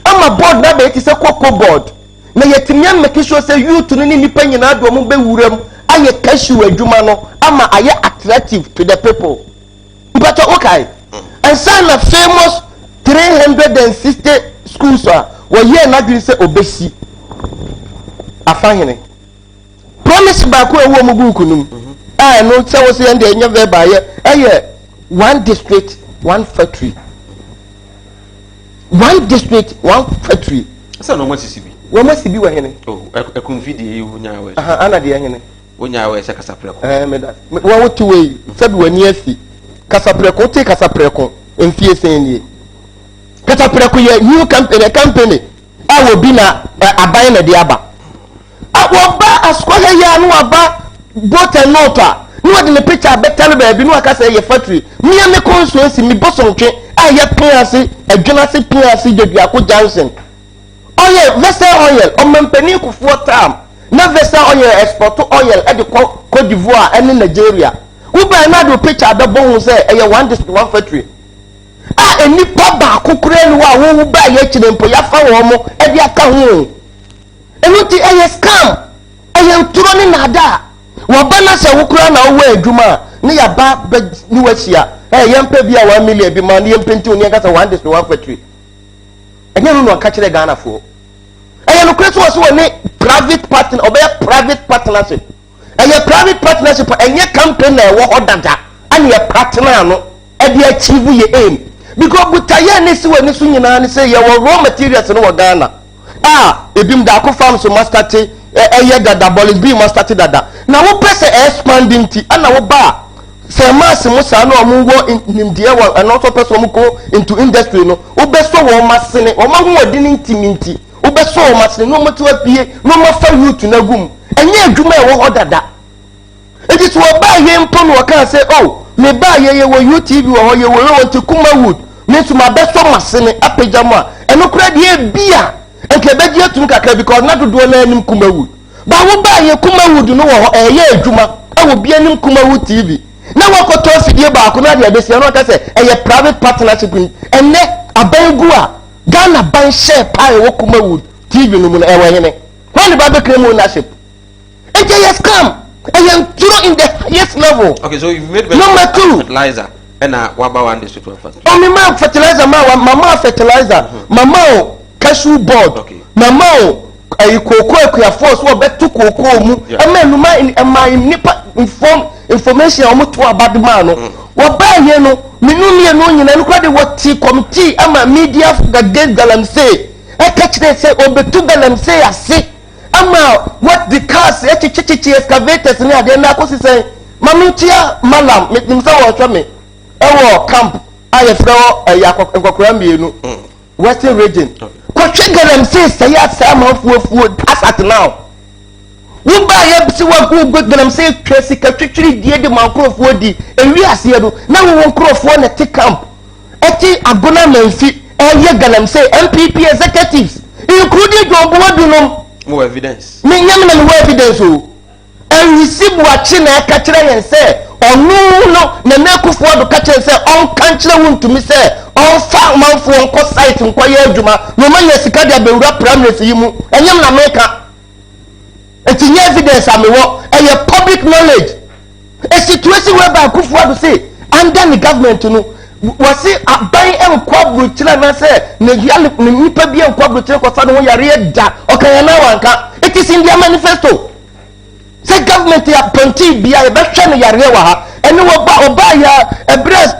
ama board na be ti se cocoa board na yetimia make sure say youth no ni nipa nyina do omu be wuram aye cashew adwuma no ama aye attractive to the people but okay and some famous 360 schools are ye na dwi se obesi afahene promise ba ko ewo mu buku num no say wo say and enya verba ye one district one factory one district one factory say no mo CCB wo mo CCB wa hene oh ekunfidi wu nyawe ana de hene wo nyawe say kasapreko me da wo wo to we sabi wani afi kasapreko te kasapreko emfie senye kasapreko ye new company awo bi na aban na de aba awoba askola ya no aba bota nota no de me picture better ba bi no aka say ye factory me me consuency mi bosontwe aye piase adwunase piase deduako Johnson oil vessel oil o mampani Kufuor tam na vessel oil export oil e de Cote d'Ivoire and Nigeria wo ba na do picture be bon say e one district one factory eni pa ba kokure ni wa wo ba ye kire mpo ya fa wo mo e de aka ho enuti eye scam eye nturo ni nada wo ba na se wukura na wo adwuma ne ya ba ni wahia yempa bia 1 million bi ma ne yempenti oni aka se one district one factory enye no no ka kire Ghana fo eye no kweso wo so ne private partner obey private partnership eye private partnership enye company na wo hodada ane ye partner no e de achieve ye aim because butaye ne si wani sun nyina ne say ye raw materials no wo Ghana ebim da ko farm so master te eye dada bolis bi master te dada na wo pese expanding ti ana wo ba se mass mo sa na omo wo nimdie wo and also person mo go into industry no wo be so wo masene wo ma ho odi ni ntiminti wo be so wo masene no mo to apie no mo fa youth na gum enye adwuma e wo ho dada it is wo ba ye mpo no kan say oh me ba ye wo UTV wo ye wo want Kuma Wood me so ma be so masene apagya mo a eno kura de bia enke be die tum kakra because na dodo na anim Kuma Wood ba wo ba ye Kuma Wood no wo ye adwuma e wo bia nim Kuma Wood TV na wo ko to fidie ba ko na de be se no ka say e private partnership enne abangu a Ghana ban share pie wo Kuma Wood TV no mu na e wo hene when ba be claim ownership e je scam I am through in the highest level. Okay, so you've made number 2 fertilizer and waba one district one factory. Oh, my fertilizer, mama fertilizer, mama cashew board, okay. Mama cocoa force what bet to cocoa mu. My nipa information on to about the man. What buy you know, minumi and no credit what tea committee ama media against Galamsey. I catch they say oh but to Galamsey I say. Ama what the cars excavators ni ade na ko sisen mamintia malam nimsa wo hwa me ewo camp ayefro yakokora mienu western region ko twegere mse say asa manfuofuo asat now wo ba ye si wo gwegere mse twesi ka twitwiri die de mankrofo di ewi ase do na wo nkrofo na ti camp eti agona manfi eye galamse MPP executives including Jobuwadunum more evidence me nyam na more evidence o and receive what na ka kire yen say onu no na Kufuor do ka kire say on kan kire won to me say on fa manfo on site nko ye adwuma no ma ye sika dia bewura primaries yi mu enyam na meka etinye evidence amewo e public knowledge a situation whereby Kufuor do say under the government no wasi aban enkwabru kire na say na yale nipa bi enkwabru kire ko sa no yare da okanya wanka it is in their manifesto say government ya ponti bia e be hwe no yare wa ha ene oba ya ebres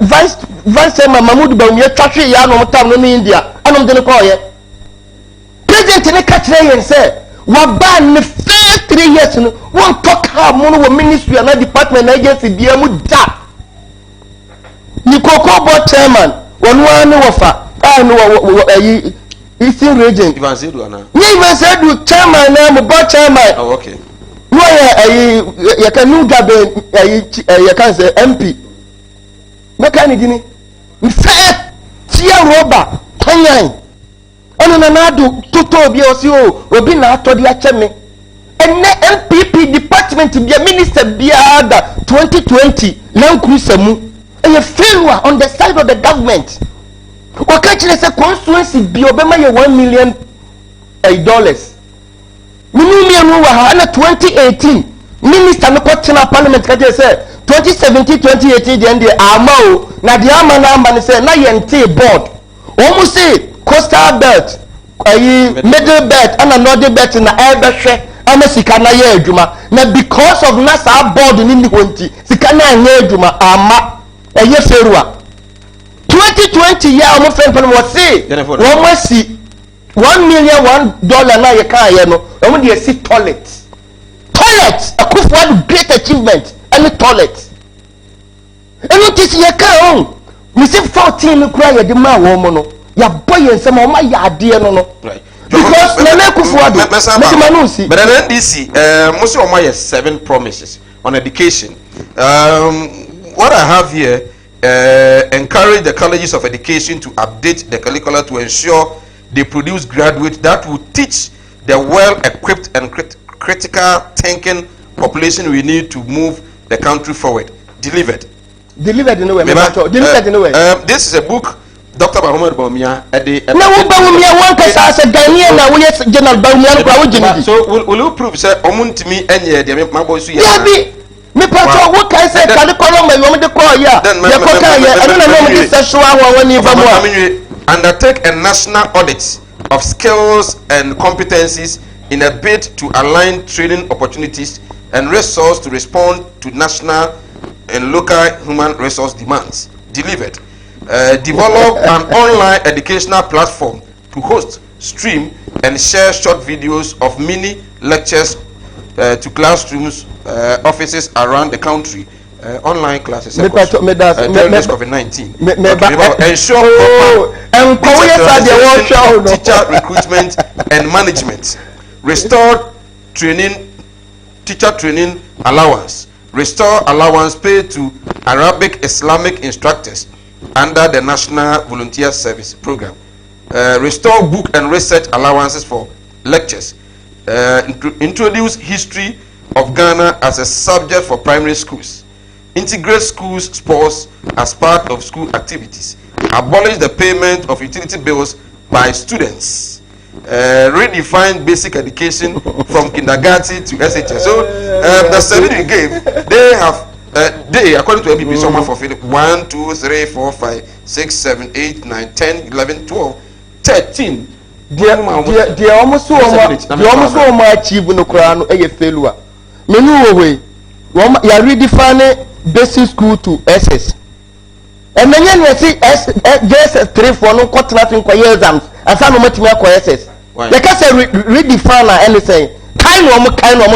vice chairman Mahmoud Bawumia twahwe ya no mtam no India anom de ne ko ye president ne ka kire yen say wa ba ne first 3 years no won talk ha mo no ministry and department agency bia mu da ni cocoa board chairman wonu ane wofa no Eastern region Ivan Sedu ana Ivan Sedu chairman na mo board chairman oh okay no ya kan nu gabe ya kan say MP mekani dini mfe tia roba tanyan ono na nadu toto bi o si o obi na atodi a cheme and MPP department be a minister be a 2020 land cruiser a failure on the side of the government. What catching a constituency be Obama $1 million. Minimum 2018 minister no kwatena parliament ka say 2017 2018 then the amao na the amana say na yente board almost say coastal belt middle belt and another belt na ebehwe amasika na ye adwuma na because of nasa board ni ni honti sika na ye adwuma ama eye ferua 2020 year omo friend was say one see $1 million na ye kan ye no omo dey see toilet a great achievement any toilet and this ye kan on me say 14 kura ye de ma wo mo no ya boy ensem o ma ya de no right because na na Kufuado me ma no see but then NDC mo say o ma 7 promises on education. What I have here, encourage the colleges of education to update the curricula to ensure they produce graduates that will teach the well-equipped and critical thinking population we need to move the country forward. Delivered in a way. Delivered in a way. This is a book Dr. Muhammad Bawumia one case as a Ghanaian now we General Bawumia so will you prove say omuntimi enye de my boy so yeah be me pato what can say curriculum me want to call ya ya ko kan ya I don't know this sexual one ni ba mo undertake a national audit of skills and competencies in a bid to align training opportunities and resources to respond to national and local human resource demands. Delivered. Develop an online educational platform to host, stream, and share short videos of mini lectures to classrooms, offices around the country. Online classes. COVID-19. Ensure teacher recruitment and management. Restore teacher training allowance. Restore allowance paid to Arabic Islamic instructors under the National Volunteer Service Program. Restore book and research allowances for lectures. Introduce history of Ghana as a subject for primary schools. Integrate schools sports as part of school activities. Abolish the payment of utility bills by students. Redefine basic education from kindergarten to SHS. So the study we gave, they have according to MPP, someone fulfilled 1, 2, 3, 4, 5, 6, 7, 8, 9, 10, 11, 12, 13. They almost achieve no crown a failure. Menu way, you redefine basic school to SS. And then you see JSS 3 for no cut nothing for exams. And some much more SS. They can say redefine anything. Kind of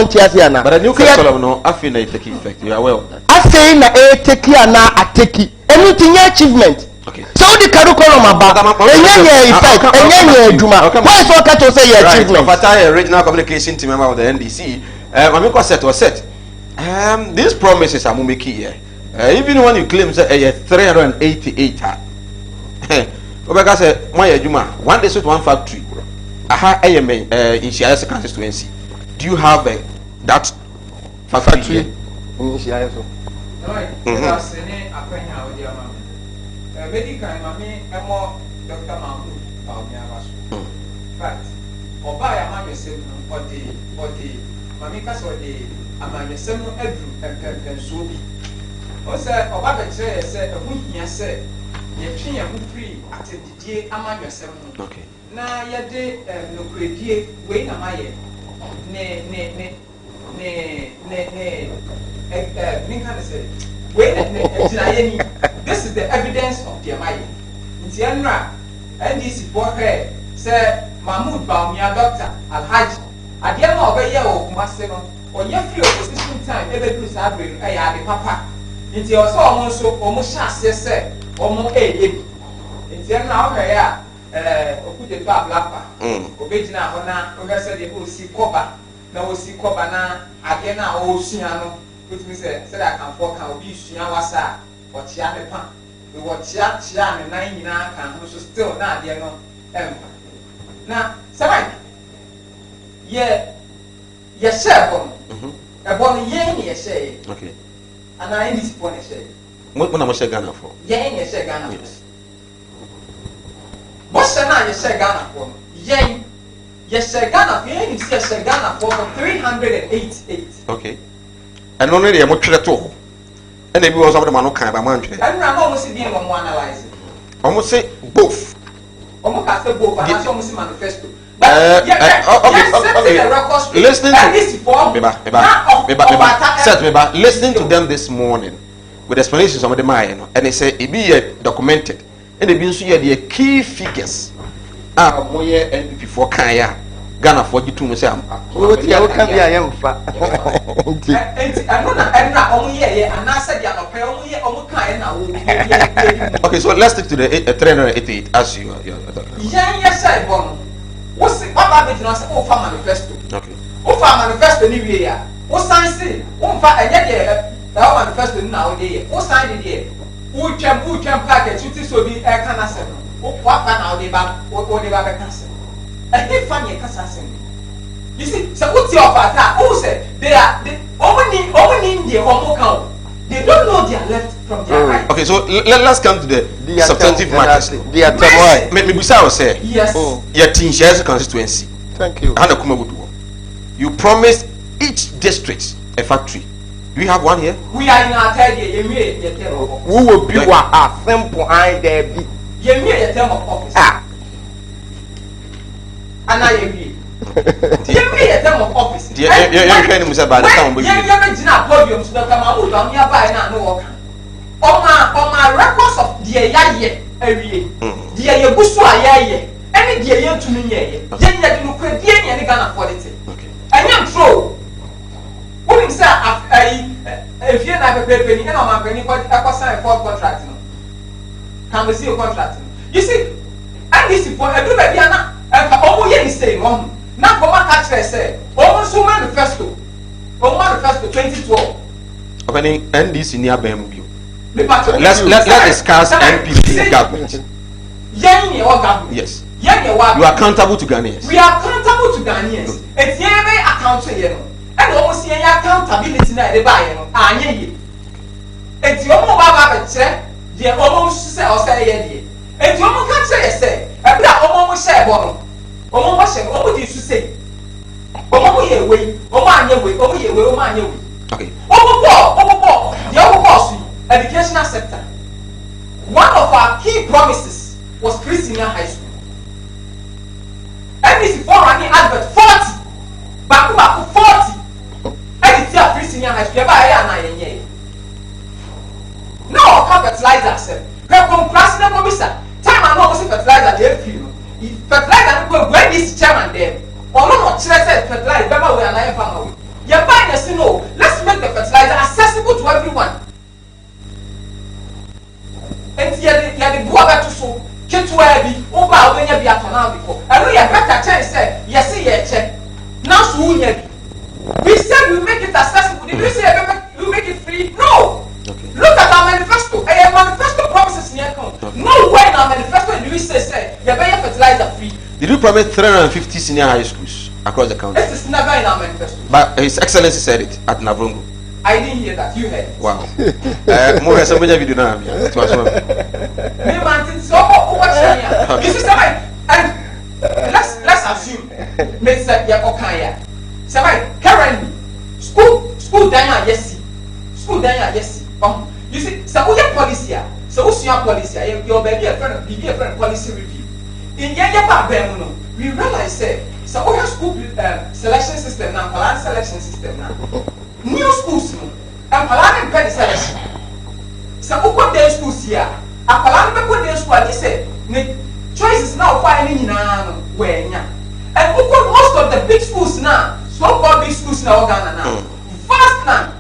Tiasiana. But a new curriculum, no, I feel take effect. You are aware of that. I say na a take na a take anything achievement. Okay. So the curriculum about effect and why is what to say achievement? But I regional communication team member of the NDC. I mean, set was set. These promises are making here. Even when you claim say 388. Obeka say my Juma one day so one factory. Aha AMA in Shia's constituency. Do you have that factory? No, that's any appointment with your mom. Medical, mammy, and more Dr. Mahmoud, but Obaya Mammy or the Mamikas or the Amanya Edru and Sobi. Also, Obaba said, a week, yes, said, you're free at the day Amanya 7. Okay. Na yade no credit we na maye ne say we this is the evidence of the maye nti enra NDC bohwe say Mahmoud Bawumia Dr. Alhaji ade ma obeye o kumase no onye free opposition time ebe do sa abre ya de papa nti o so omo so omo hyase se omo nti enra o ya okute to ablapa obejina ho na ogase de o si koba na o si koba na ade na o sua no otumi se da kan fo kan obi sua wasa o tia ne pa we wo tia ne nan nyina kan ho so still na ade no empa na sabai ye Ye share bon. A bon yen ye share. Okay. And I need to point a share. What am I share Ghana for? Yen ye share Ghana. What's the name ye share Ghana for? Yen ye share Ghana for yen you share Ghana for 388. Okay. And only a much to. And maybe was of the man kind by man. And I almost see them analyze it. Almost say both. Almost say both, and I almost see manifesto. Listening to them this morning with explanations of the mind, and they say it be documented, and they be the key figures. NPP for Kaya, Ghana for you to say, I'm okay, so let's stick to the 388 as you are. Yes, I born. What's it? What happened to us? Oh, manifesto. Okay. Oh, manifesto anyway. What sign say? Oh, manifesto nowadays. What sign it here? Who can package? You so be a cancer. What now they back? What they back cancer? I think funny cancer. You see, so what's your father? Who said they are only in the homo. They don't know their left from their right. Okay, so let's come to the substantive matters. Maybe we say yes. Your team shares constituency. Thank you. You promised each district a factory. Do we have one here? We are in our third year. Who will be a simple eye there? You mean a term of office? And I agree. You mean a term of office? You're training me about the time. You're podium to the Kamaru down nearby now. No, on my records of the year, the year Busua year, any year to me, then you could be any Ghana quality. And you're true. What is that? If you're not a penny, and I'm a penny, what I sign a fourth contract. Can we see a contract? You see, and this is for a good idea. And almost any say, now come back and say, almost so manifesto 2012. Opening NDC near BMU. Let's discuss NPP government. Yes. You are accountable to Ghanaians. We are accountable to Ghanaians. It's never accountable. And almost any accountability that they buy. It's your mobile check. The almost say or say, and you can't say, and that almost say, almost say, what would you say? Okay. The overall educational sector. One of our key promises was Christian High School. NBC for running advert 40. Baku 40. And it's your Christian High School. Now, I can't fertilize ourselves. President Commissioner, time I know fertilizer, they feel. Fertilizer, when this chairman there, or not, fertilizer, remember we are not family. You're buying us to know. Let's make the fertilizer accessible to everyone. And yet, the boy to so, get to where be, over when you be at now before. And we have better chance, say, yes, check. Now, soon, we said we make it accessible. Did we say we make it free? No. Okay. Look at our manifesto. A manifesto promises near come. No way in our manifesto do we say you better fertilizer free. Did you promise 350 senior high schools across the country? This is never in our manifesto. But His Excellency said it at Navrongo. I didn't hear that. You heard it. Wow. More than somebody video now. It was one. You see somebody, and let's assume Mr. Yakokaya. Somebody currently school down yes. School down yes. You see, so we have policy. So what's your policy? Your baby a friend policy review. In Yaya we realize so we have school selection system now, plan selection system now. New schools and plan and pen selection. So we put their schools here. A plan to put their school. He said, choices now finding where and we put most of the big schools now. So-called big schools now Ghana now. First now.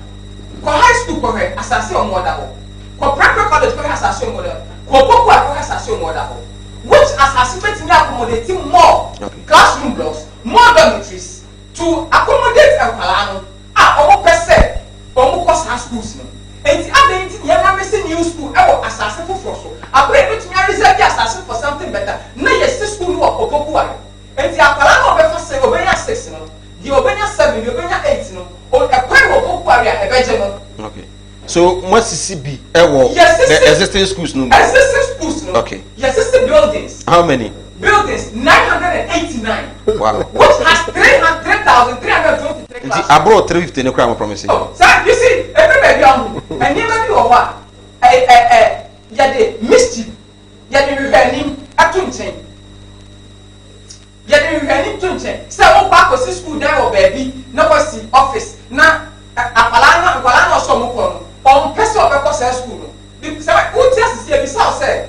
For high school, for assassin or model, for primary college, for assassin model, for Pokua, for assassin model, which assassinate accommodating more classroom blocks, more dormitories to accommodate a Palano, almost per se, almost high schools. And the other thing, you are missing new school, I assassin for Frosso. I believe it to me, I reserve the assassin for something better. No, yes, school or Pokua. And the Apalano, say, obey us, the obenya 7 the obenya 8 no o ekwan wo pokuari a ebeje no. Okay. So what CCB the existing schools no? Existing schools no. Okay. Yes, existing buildings. How many? Buildings 989. Wow. Which has 3,323 classes. I brought 350 no crime promise. Oh, sir, you see, everybody on and you may be or what? Yade mischief. Yade revenim atunchen. Yade revenim tunchen. Say o back to school there or baby, no see office. Na apalana so mo ko on person of school. Say who just see be say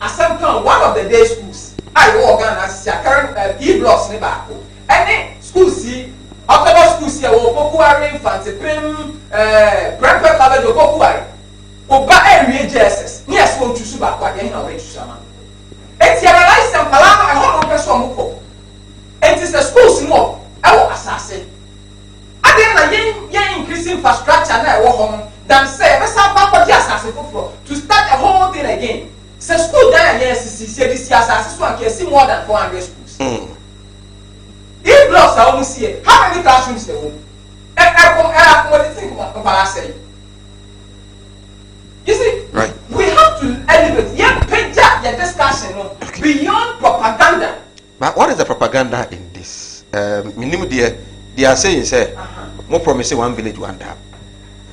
Assembly one of the day schools. I organize current e-blocks ne back. Any school see October school see wo Pokuari Infant Prim Prempeh College Pokuari. Oba area JSS. Ni as won tusu back wa dey na we tusu ama. Eti realize some palama e ho no person mo ko. It is the schools no e wo asase. Ade na yen increase infrastructure na e wo ho than say be sa back for the asase to start a whole thing again. The school there yes this one can see more than 400 schools. If blocks are almost here, how many classrooms there home? You see, right. We have to elevate the discussion beyond propaganda. But what is the propaganda in this? They are saying say more promise one village one dam.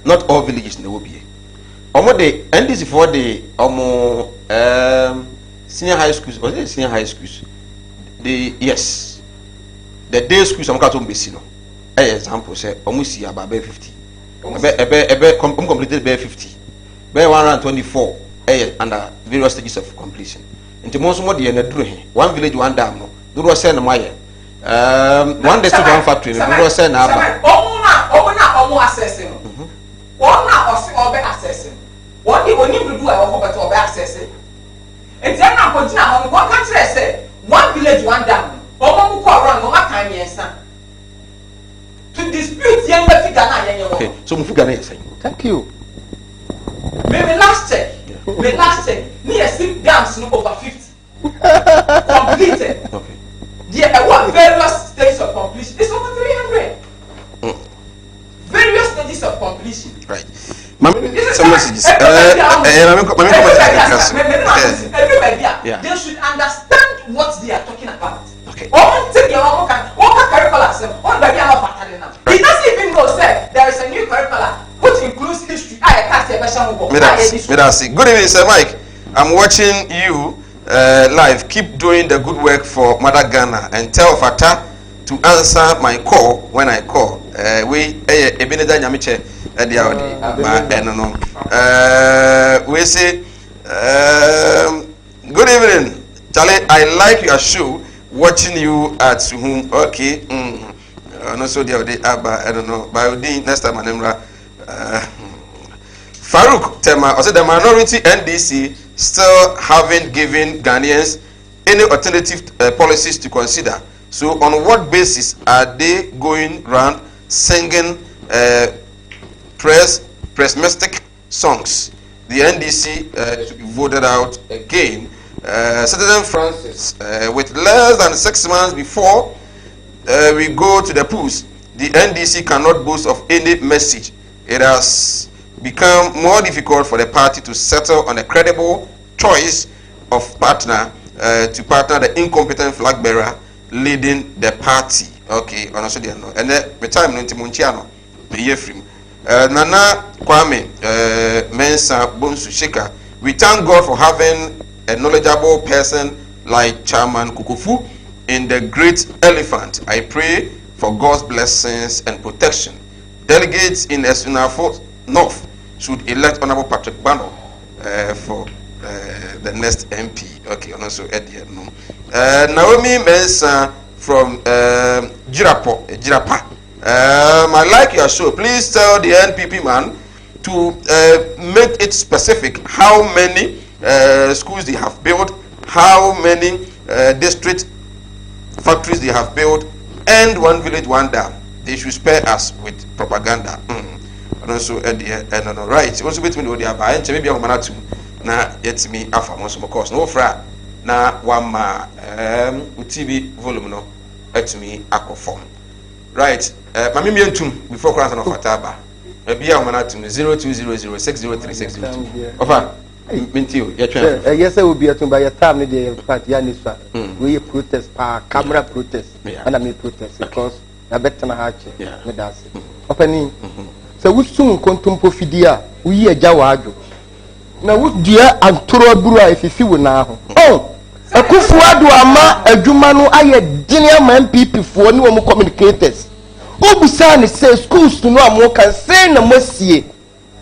Not all villages in the world. Omo the NDC for the senior high schools, was it senior high schools? Yes. The day schools I'm going to no. Example say almost see about 50. Completed by 50. By 124 under various stages of completion. Into most more the one village one dam no. Do was send my one district one factory, do was send omo assessing. One na obe assessing. What you need to do I hope to be accessing. And then I continue on one country say one village one dam. Omo ko around no matter yensa. To dispute yen the figure na yen. Okay, so mu figure na yen. Thank you. Maybe last check. Me last check. Near 6 dams no over 50. Completed. Okay. Yeah, what various stages of completion? It's over 300. Various stages of completion. Right. Some messages. They should understand what they are talking about. Okay. He doesn't even know, sir, there is a new curriculum which includes history. Good evening, Sir Mike. I'm watching you live. Keep doing the good work for Mother Ghana and tell Fata to answer my call when I call. We say good evening, Charlie. I like your show. Watching you at home. Okay. No, so the other I don't know. But next time I'm Farouk Tema. Also, the minority NDC still haven't given Ghanaians any alternative policies to consider. So, on what basis are they going around singing pessimistic songs? The NDC should be voted out again. Citizen Francis, with less than 6 months before we go to the polls, the NDC cannot boast of any message. It has become more difficult for the party to settle on a credible choice of partner to partner the incompetent flag bearer leading the party. Okay, and also there no. And the time no Timonchiano, the Yefrim, Nana Kwame, Mensa Bonsu Shika. We thank God for having a knowledgeable person like Chairman Kukufu in the Great Elephant. I pray for God's blessings and protection. Delegates in Esunafo North should elect Honorable Patrick Bano for the next MP. Okay, and also Eddie. No. Naomi Mensa from Jirapa. I like your show. Please tell the NPP man to make it specific how many schools they have built, how many district factories they have built, and one village, one dam. They should spare us with propaganda. And also, right. Also, between the other, maybe I'm going to na yet me afa most of course no fra na one ma TV volume no at me aquaform. Right. Mami mientum before class of Fataba. Bia Manatum 0200603602. Ofa. Mentio. Yes, I will be at by your time in the party Yaniswa. We protest camera protest and I may protest because I bet na hache. Medasi. Opening. So we soon contum pofidia. We a jawado. Now what dear and Toro Bura if you will now. Oh! Akufuado ama adwumanu aye dinia man people for no more communicators. Obusa ne say schools to no am can say na mosie.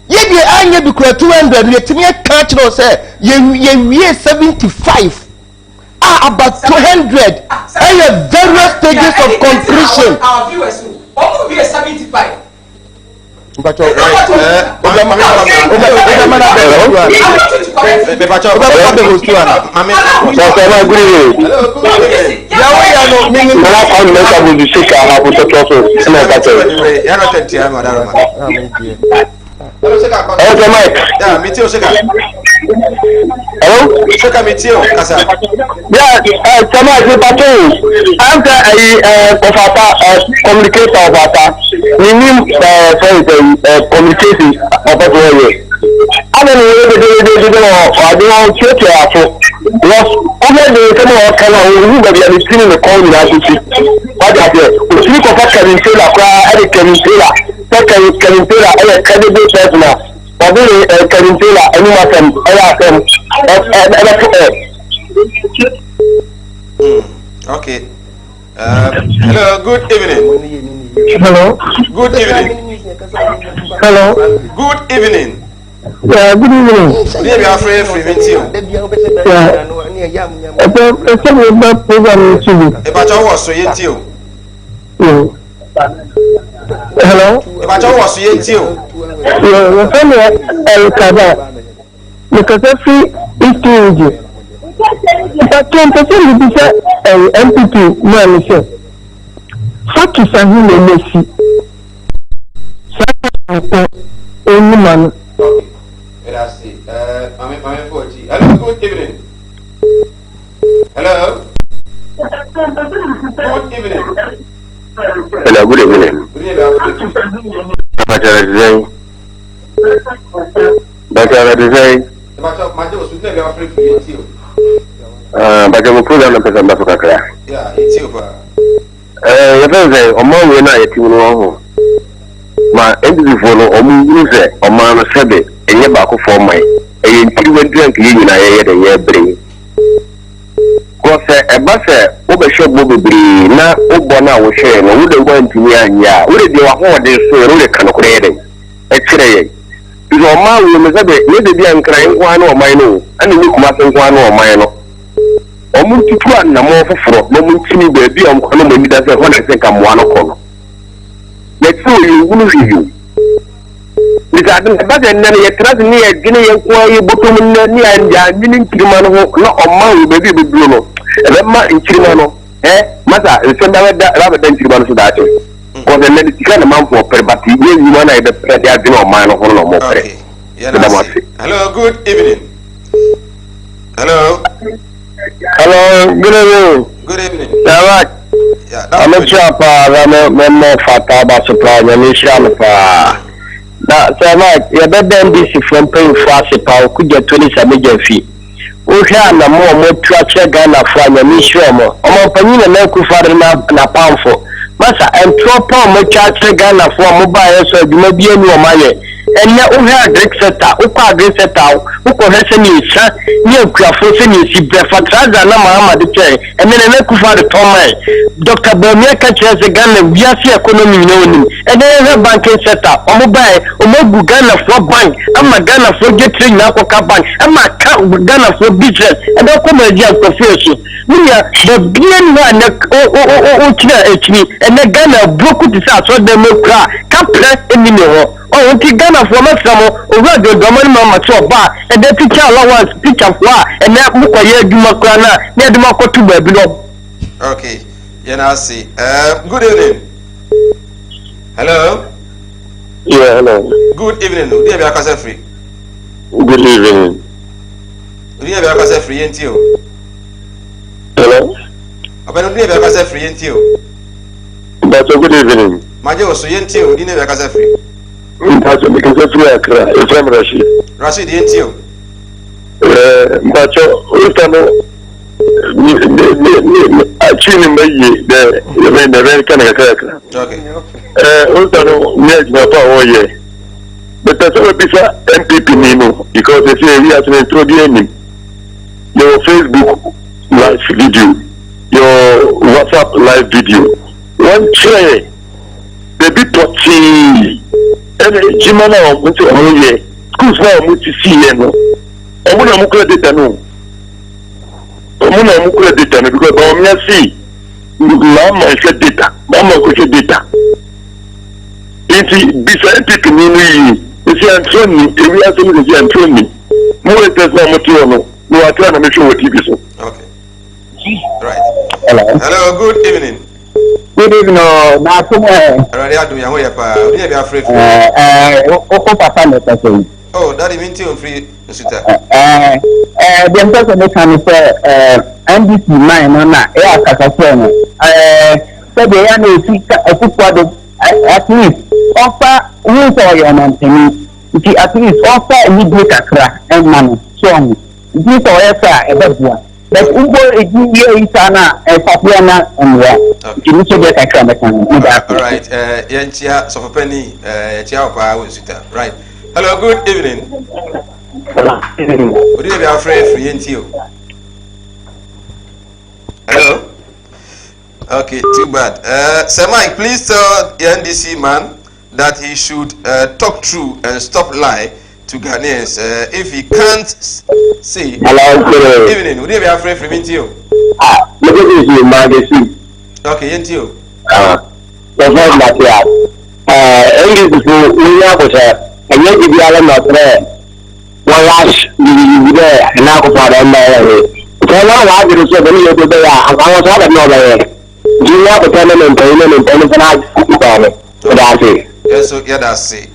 Ye de anya bi kura 200 yetimi ka kire say ye 75. About 200. Aye various stages of completion. Our viewers who be 75. But Right. Hello, Mike. Yeah, me too, Sheka. Hello? Sheka, me too, Kasa. Yeah, Mike, I'm a communicator of Ata. We need communication of a way. I don't know whether they don't check your after. Because over the summer of Kala, we have been seeing the call in the what are they? We speak of a Kevin Taylor, Kevin Taylor, Kevin Taylor, a credible person. Kevin Taylor, anyone, Okay. Hello, good evening. Hello. Good evening. Hello. Good evening. Yeah, good evening. We are afraid of Ventio. It's a program too. About our was so yentio. Hello. About our was so yentio. Yeah, El Kada. Because every issue, but 10% be MPP, man, sir. Fuck is a human mercy. Only man. Let us see. I'm 40. Hello, good evening. Hello. Good evening. Hello, good evening. Good evening. But I'm program of President Africa. Yeah, it's over. Ọmọ wo na yeti no ho ma endifo no ọmọ use ọmọ no sebe enye ba ko for mai eye ntiri we drink yi nyina ye de ye bre ko se e ba se wo be hwe bo bebri na wo bo na wo hwe no wo de wo ntimi anya wo de wa ho de so wo de kan ko de e kire ye izo ọmọ wo me sebe ye de bia nkran nko na ọmọ no ani ni kuma se nko na ọmọ no omuntu na mo foforo mo muntini ba bi am kono mo nida se hona se ka mo ano kono let's say you wunu hiyu bisa den ba den na ye tras ni ye gine ye ko ye botom na ni anja ni nkirima no ho na omma we ba bi bebru no e be ma nkirima no masa se da da ba den nkirima no so da ate ko den na tika na man fo perbati ye yi ma na ye be pre dia bi no omma no ho no mo pre. Hello, good evening. Hello. Hello, good evening. Good evening. Yeah, I'm a chap, I'm a fata about supply, and I'm now, so like, you're better busy from paying for us, could get 27 fee. We have no more traction Ghana from your mission. I'm opening a local father na pound for. Massa and 12 pound more traction Ghana for mobile, so you may be a new money. And now we have drink setter, we call drink setter, we call her sending near Crawford, sending she breakfast, and Mahama the chair, and then I make for the Tommy. Dr. Bermia catches a gun and we are see economy known, and then a banking setup, or mobile, or more Ghana for bank, I'm a Ghana for getting Nako bank, I'm a Ghana for business, and I'll come a deal profession. We are the being one, and the Ghana broke this out, so they make cry, can't play any more. Oh, okay, Ghana for maximum over the Roman Mama to bar, and the teacher allowance, teacher for, and that book I hear Dumakrana, near the Mako to below. Okay, I see. Good evening. Hello. Yeah, hello. Good evening. Do you have your casa free? Good evening. Do you have your casa free and you? Hello. I don't have your casa free and you. That's a good evening. Majo, so yentio, you never casa free. That's because of Rashid. Rashid, yentio. But actually, the very kind of character. Okay. But that's what MPP Nino, because they say we have to introduce your Facebook live video, your WhatsApp live video. One chair, baby potty, and Jimana went to Oye, schools now, which you see, and I'm going to data no. I'm going to data because I'm not see. Mama is data. Mama is data. It's beside people in the Antony, we are saying the Antony. More than no, no, I try to make sure what TV so. Okay. Right. Hello, good evening. Good evening, Already, I do ya pa. We be afraid. Oh, that means you free, Sita. The person can say, NDC mine, na, Casafone. So they are no at least offer rules or your man, at least offer immediate crack and money. So, this or a bad one. But Uber is here, Isana, and Papiana, and what? You need to get a camera. All right, Yantia, Sofapenny, Chiapa, Sita. Right. Hello, good evening. Would you be afraid for Yentio? Hello? Okay, too bad. Sir Mike, please tell the NDC man that he should talk true and stop lie to Ghanaians. If he can't say, hello, evening, would you be afraid for Yentio? Look at this, you magazine. Okay, Yentio. That's not that yet. NDC, we have a and yet the other not there. One lash, you there, and now for them. So now I did so many of the day. I was out of nowhere. Do you have a tenant and that's it. Yes, so yeah, that's it.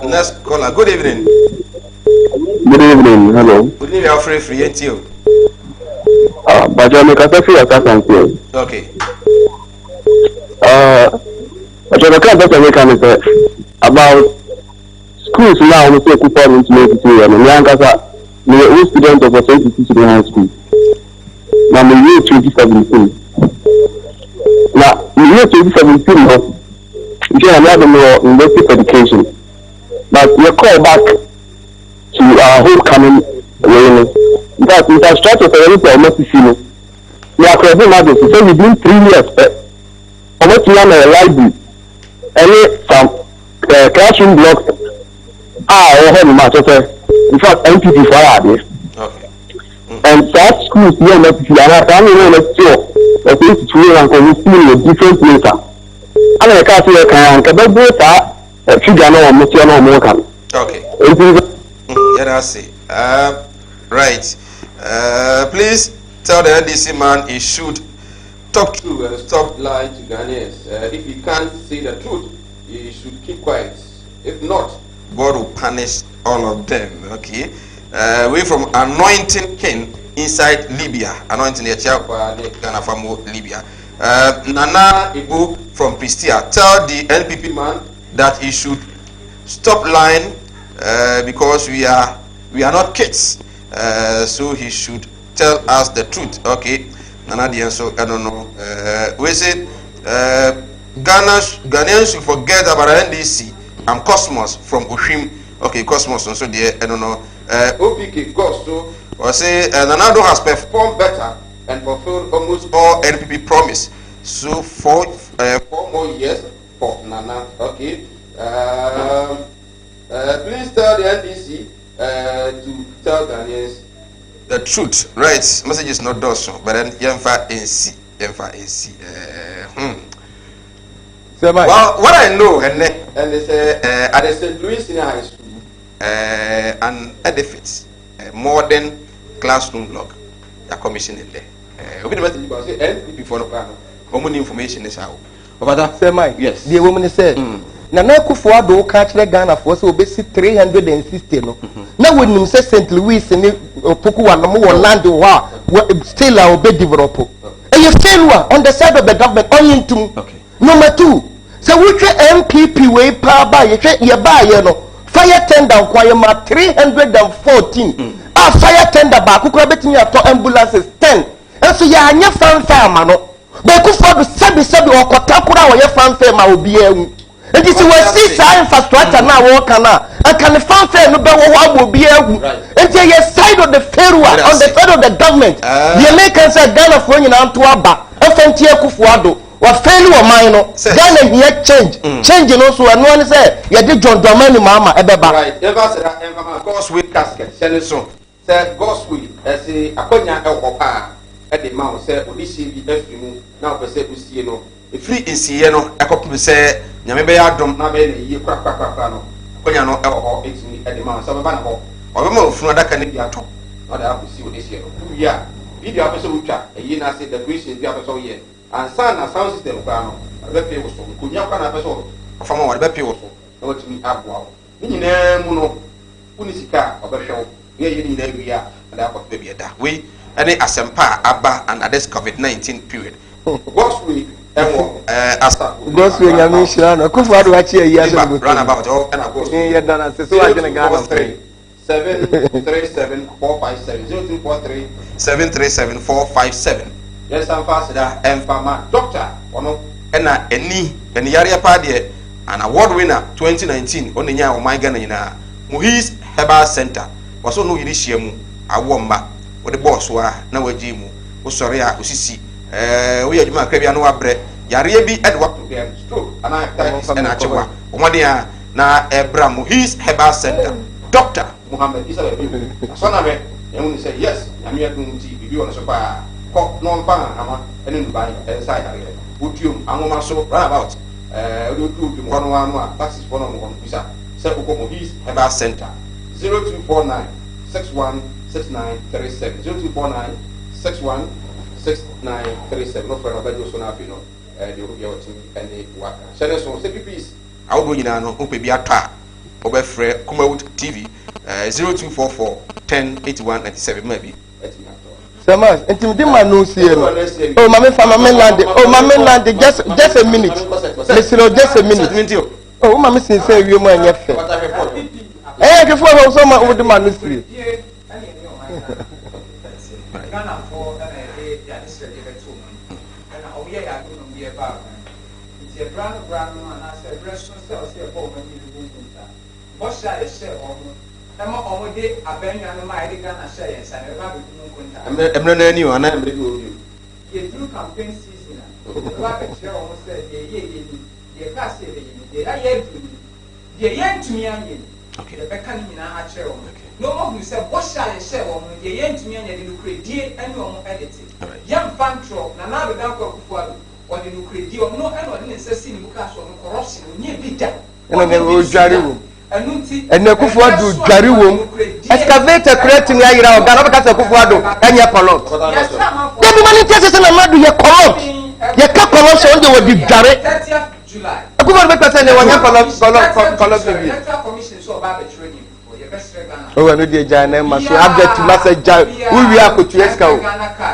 Next caller, good evening. Good evening, hello. Would you be afraid for Yentio? But you're making a few attacks. Okay. But you're making a about schools now, we say people into medicine and Yankasa, we are all students of a St. High School. Now, the year 2017. Now, the year 2017, we have another more invested education. But we call back to our homecoming awareness. But infrastructure for everything, not to see. We are creating others. So within 3 years, I'm going to learn a library. And some classroom blocks. In fact, MPP for okay. And such schools here not to let's a different later. I can't see a can figure no more can. Okay. Yeah, I see. Right. Please tell the NDC man he should talk true and stop lying to Ghanaians. If he can't say the truth, he should keep quiet. If not, God will punish all of them. Okay. We from anointing king inside Libya. Anointing the Chiapa, Ghana from Libya. Nana Ibu from Pristia. Tell the NPP man that he should stop lying because we are not kids. So he should tell us the truth. Okay. Nana the answer, I don't know. We said Ghanaians should forget about NDC. I'm Cosmos from Ushim. Okay, Cosmos also there. I don't know. OPK Gosto or say Nanado has performed better and fulfilled almost all NPP promise. So 4 more years for Nana. Okay. Please tell the NDC to tell Ghanaians the truth. Right. Message is not done so, but then Yemfa NC. Well, what I know, and they say at the St. Louis Senior High School, an edifice, a modern classroom block, they are commissioning there. We the message because NPP for no plan. Common information is how. But say Mike, yes. The woman said, Nana Kufuado catch the Ghana for so basic 360. No, now when you say St. Louis and Puku and more land, still our bed develop. And you still on the side of the government, only to. Okay. Number 2, so which MPP way pa ba ye ba ye no fire tender kwa ma 314 fire tender ba ku kura betimi ato ambulances 10 enso ya anya fanfare ma no be ku for do sebi okota kura wo ye fanfare ma obi ehu enti si we see sa infrastructure na wo kana aka fanfare no be wo abo obi ehu enti ye side of the failure on the side of the government the Americans say Ghana for nyina nto aba afenti akufuado wa fail wa mine no Ghana here change no so eno ne say ye de John Dramani mama ebeba right ever say that emma gospel casket send so say gospel say akonya ekopa e de ma say odisi bi afimu na opese usie no e free nsiye no ekopem say nyame be ya dom na be na yi kwa no akonya no ewo etimi e de ma so beba na ho obema ofunu adaka ne bi ato na da akosi odisi no ya video apese utwa e yi na say the creation bi apese wo ye ansa na sound system kwa no be pay wo so kunya kwa na apese wo afama wo be pay wo so na watimi aboa ni nyina mu no unisika obehwe ye ni na wiya and akọ be da we any asempa aba and this COVID-19 period gospel ewo asa gospel nyame shira no kufu ado achi ayi ase go run about all and go ye dana se so agene Ghana 737-457 737-457 yes am fast da emfama doctor ono na eni yare pa de an award winner 2019 on nya o my Ghana nyina Muhis Herbal Center waso no yiri hyiamu awo mma wo de boss wa na waji mu wo sori a osisi wo ya djuma akra bia no wabre yare bi e de wa problem stroke ana hepatitis na achewa omode a na Ebra Muhis Herbal Center Dr. Muhammad Isa Baby so na me emu say yes nyame adun ti bibi wona so pa ko no mfa ama ene nu ba inside yare wotium anwoma so run about do kono wa no a taxis for no kono bisa se ko Muhis Herbal Center 0249 616937 0249 616937 no for no radio so na fi no de obi o ti ene waka share so se pipis awo nyina no ope bi atwa obefre Kumawood TV 0244 108197 maybe Samas, intimidate my nose here. Oh, my land. Oh, my land. Just a minute. Listen, just a minute. Oh, my missing say you man yet. Eh, before I was so much with the manuscript. Emma omode abenya no ma ide Ghana share yensa na ba be mu konta emre na ani o na emre do you ye through campaign season ba be chere o say ye ka say ye aye du ye yentumi anye okay be ka ni nyina a chere o no mo who say bo share share o mo ye yentumi anye de no credit ani o mo edit yam fantro na na be dan kwa kufuado o de no credit o no eno de nse si ni buka so no corruption o nye bi da eno ne o jari wo ene kufuado jari wo excavator creating ya yira o Ghana be ka say kufuado enye polot dem mani tese se na madu ye corrupt ye ka corruption de wo di jare 30th July kufuado be ka say ne wonya polot be commission so ba be training for your best Ghana oh no dey jana ma so update to message ja uwi akotu eska o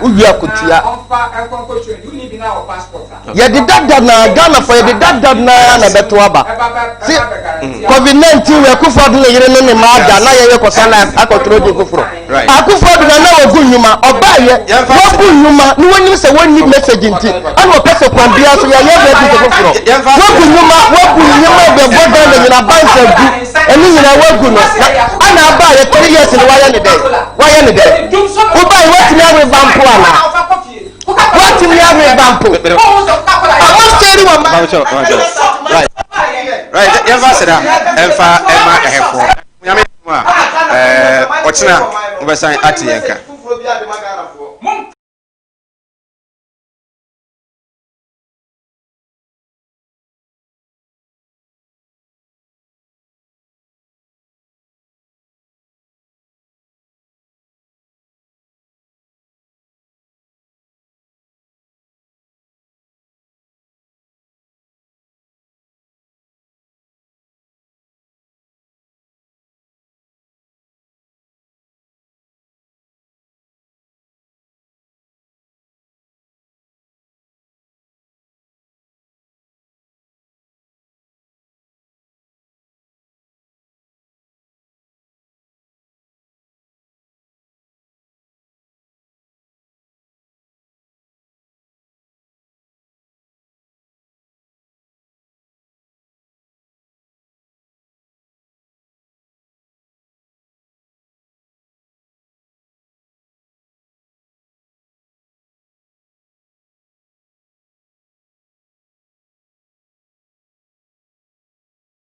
uwi akotua onfa enkonko training you need na our passport ye di dada na Ghana for ye di dada na beto aba see COVID-19 we kufuado na yire ne ma ada na ye kosala akotro de kufuro akufuado na ogunyuma obaye ogunyuma ni woni se woni message nti ana opese kwambia so ye ye de kufuro ogunyuma be boda na nyina banse du eni nyina wogu no ana aba ye 3 years ni waya ne dey obaye wati na we vampo ana wati na we vampo right yeva seda emfa ema ehefo nyame ma ochina obesan ati yenka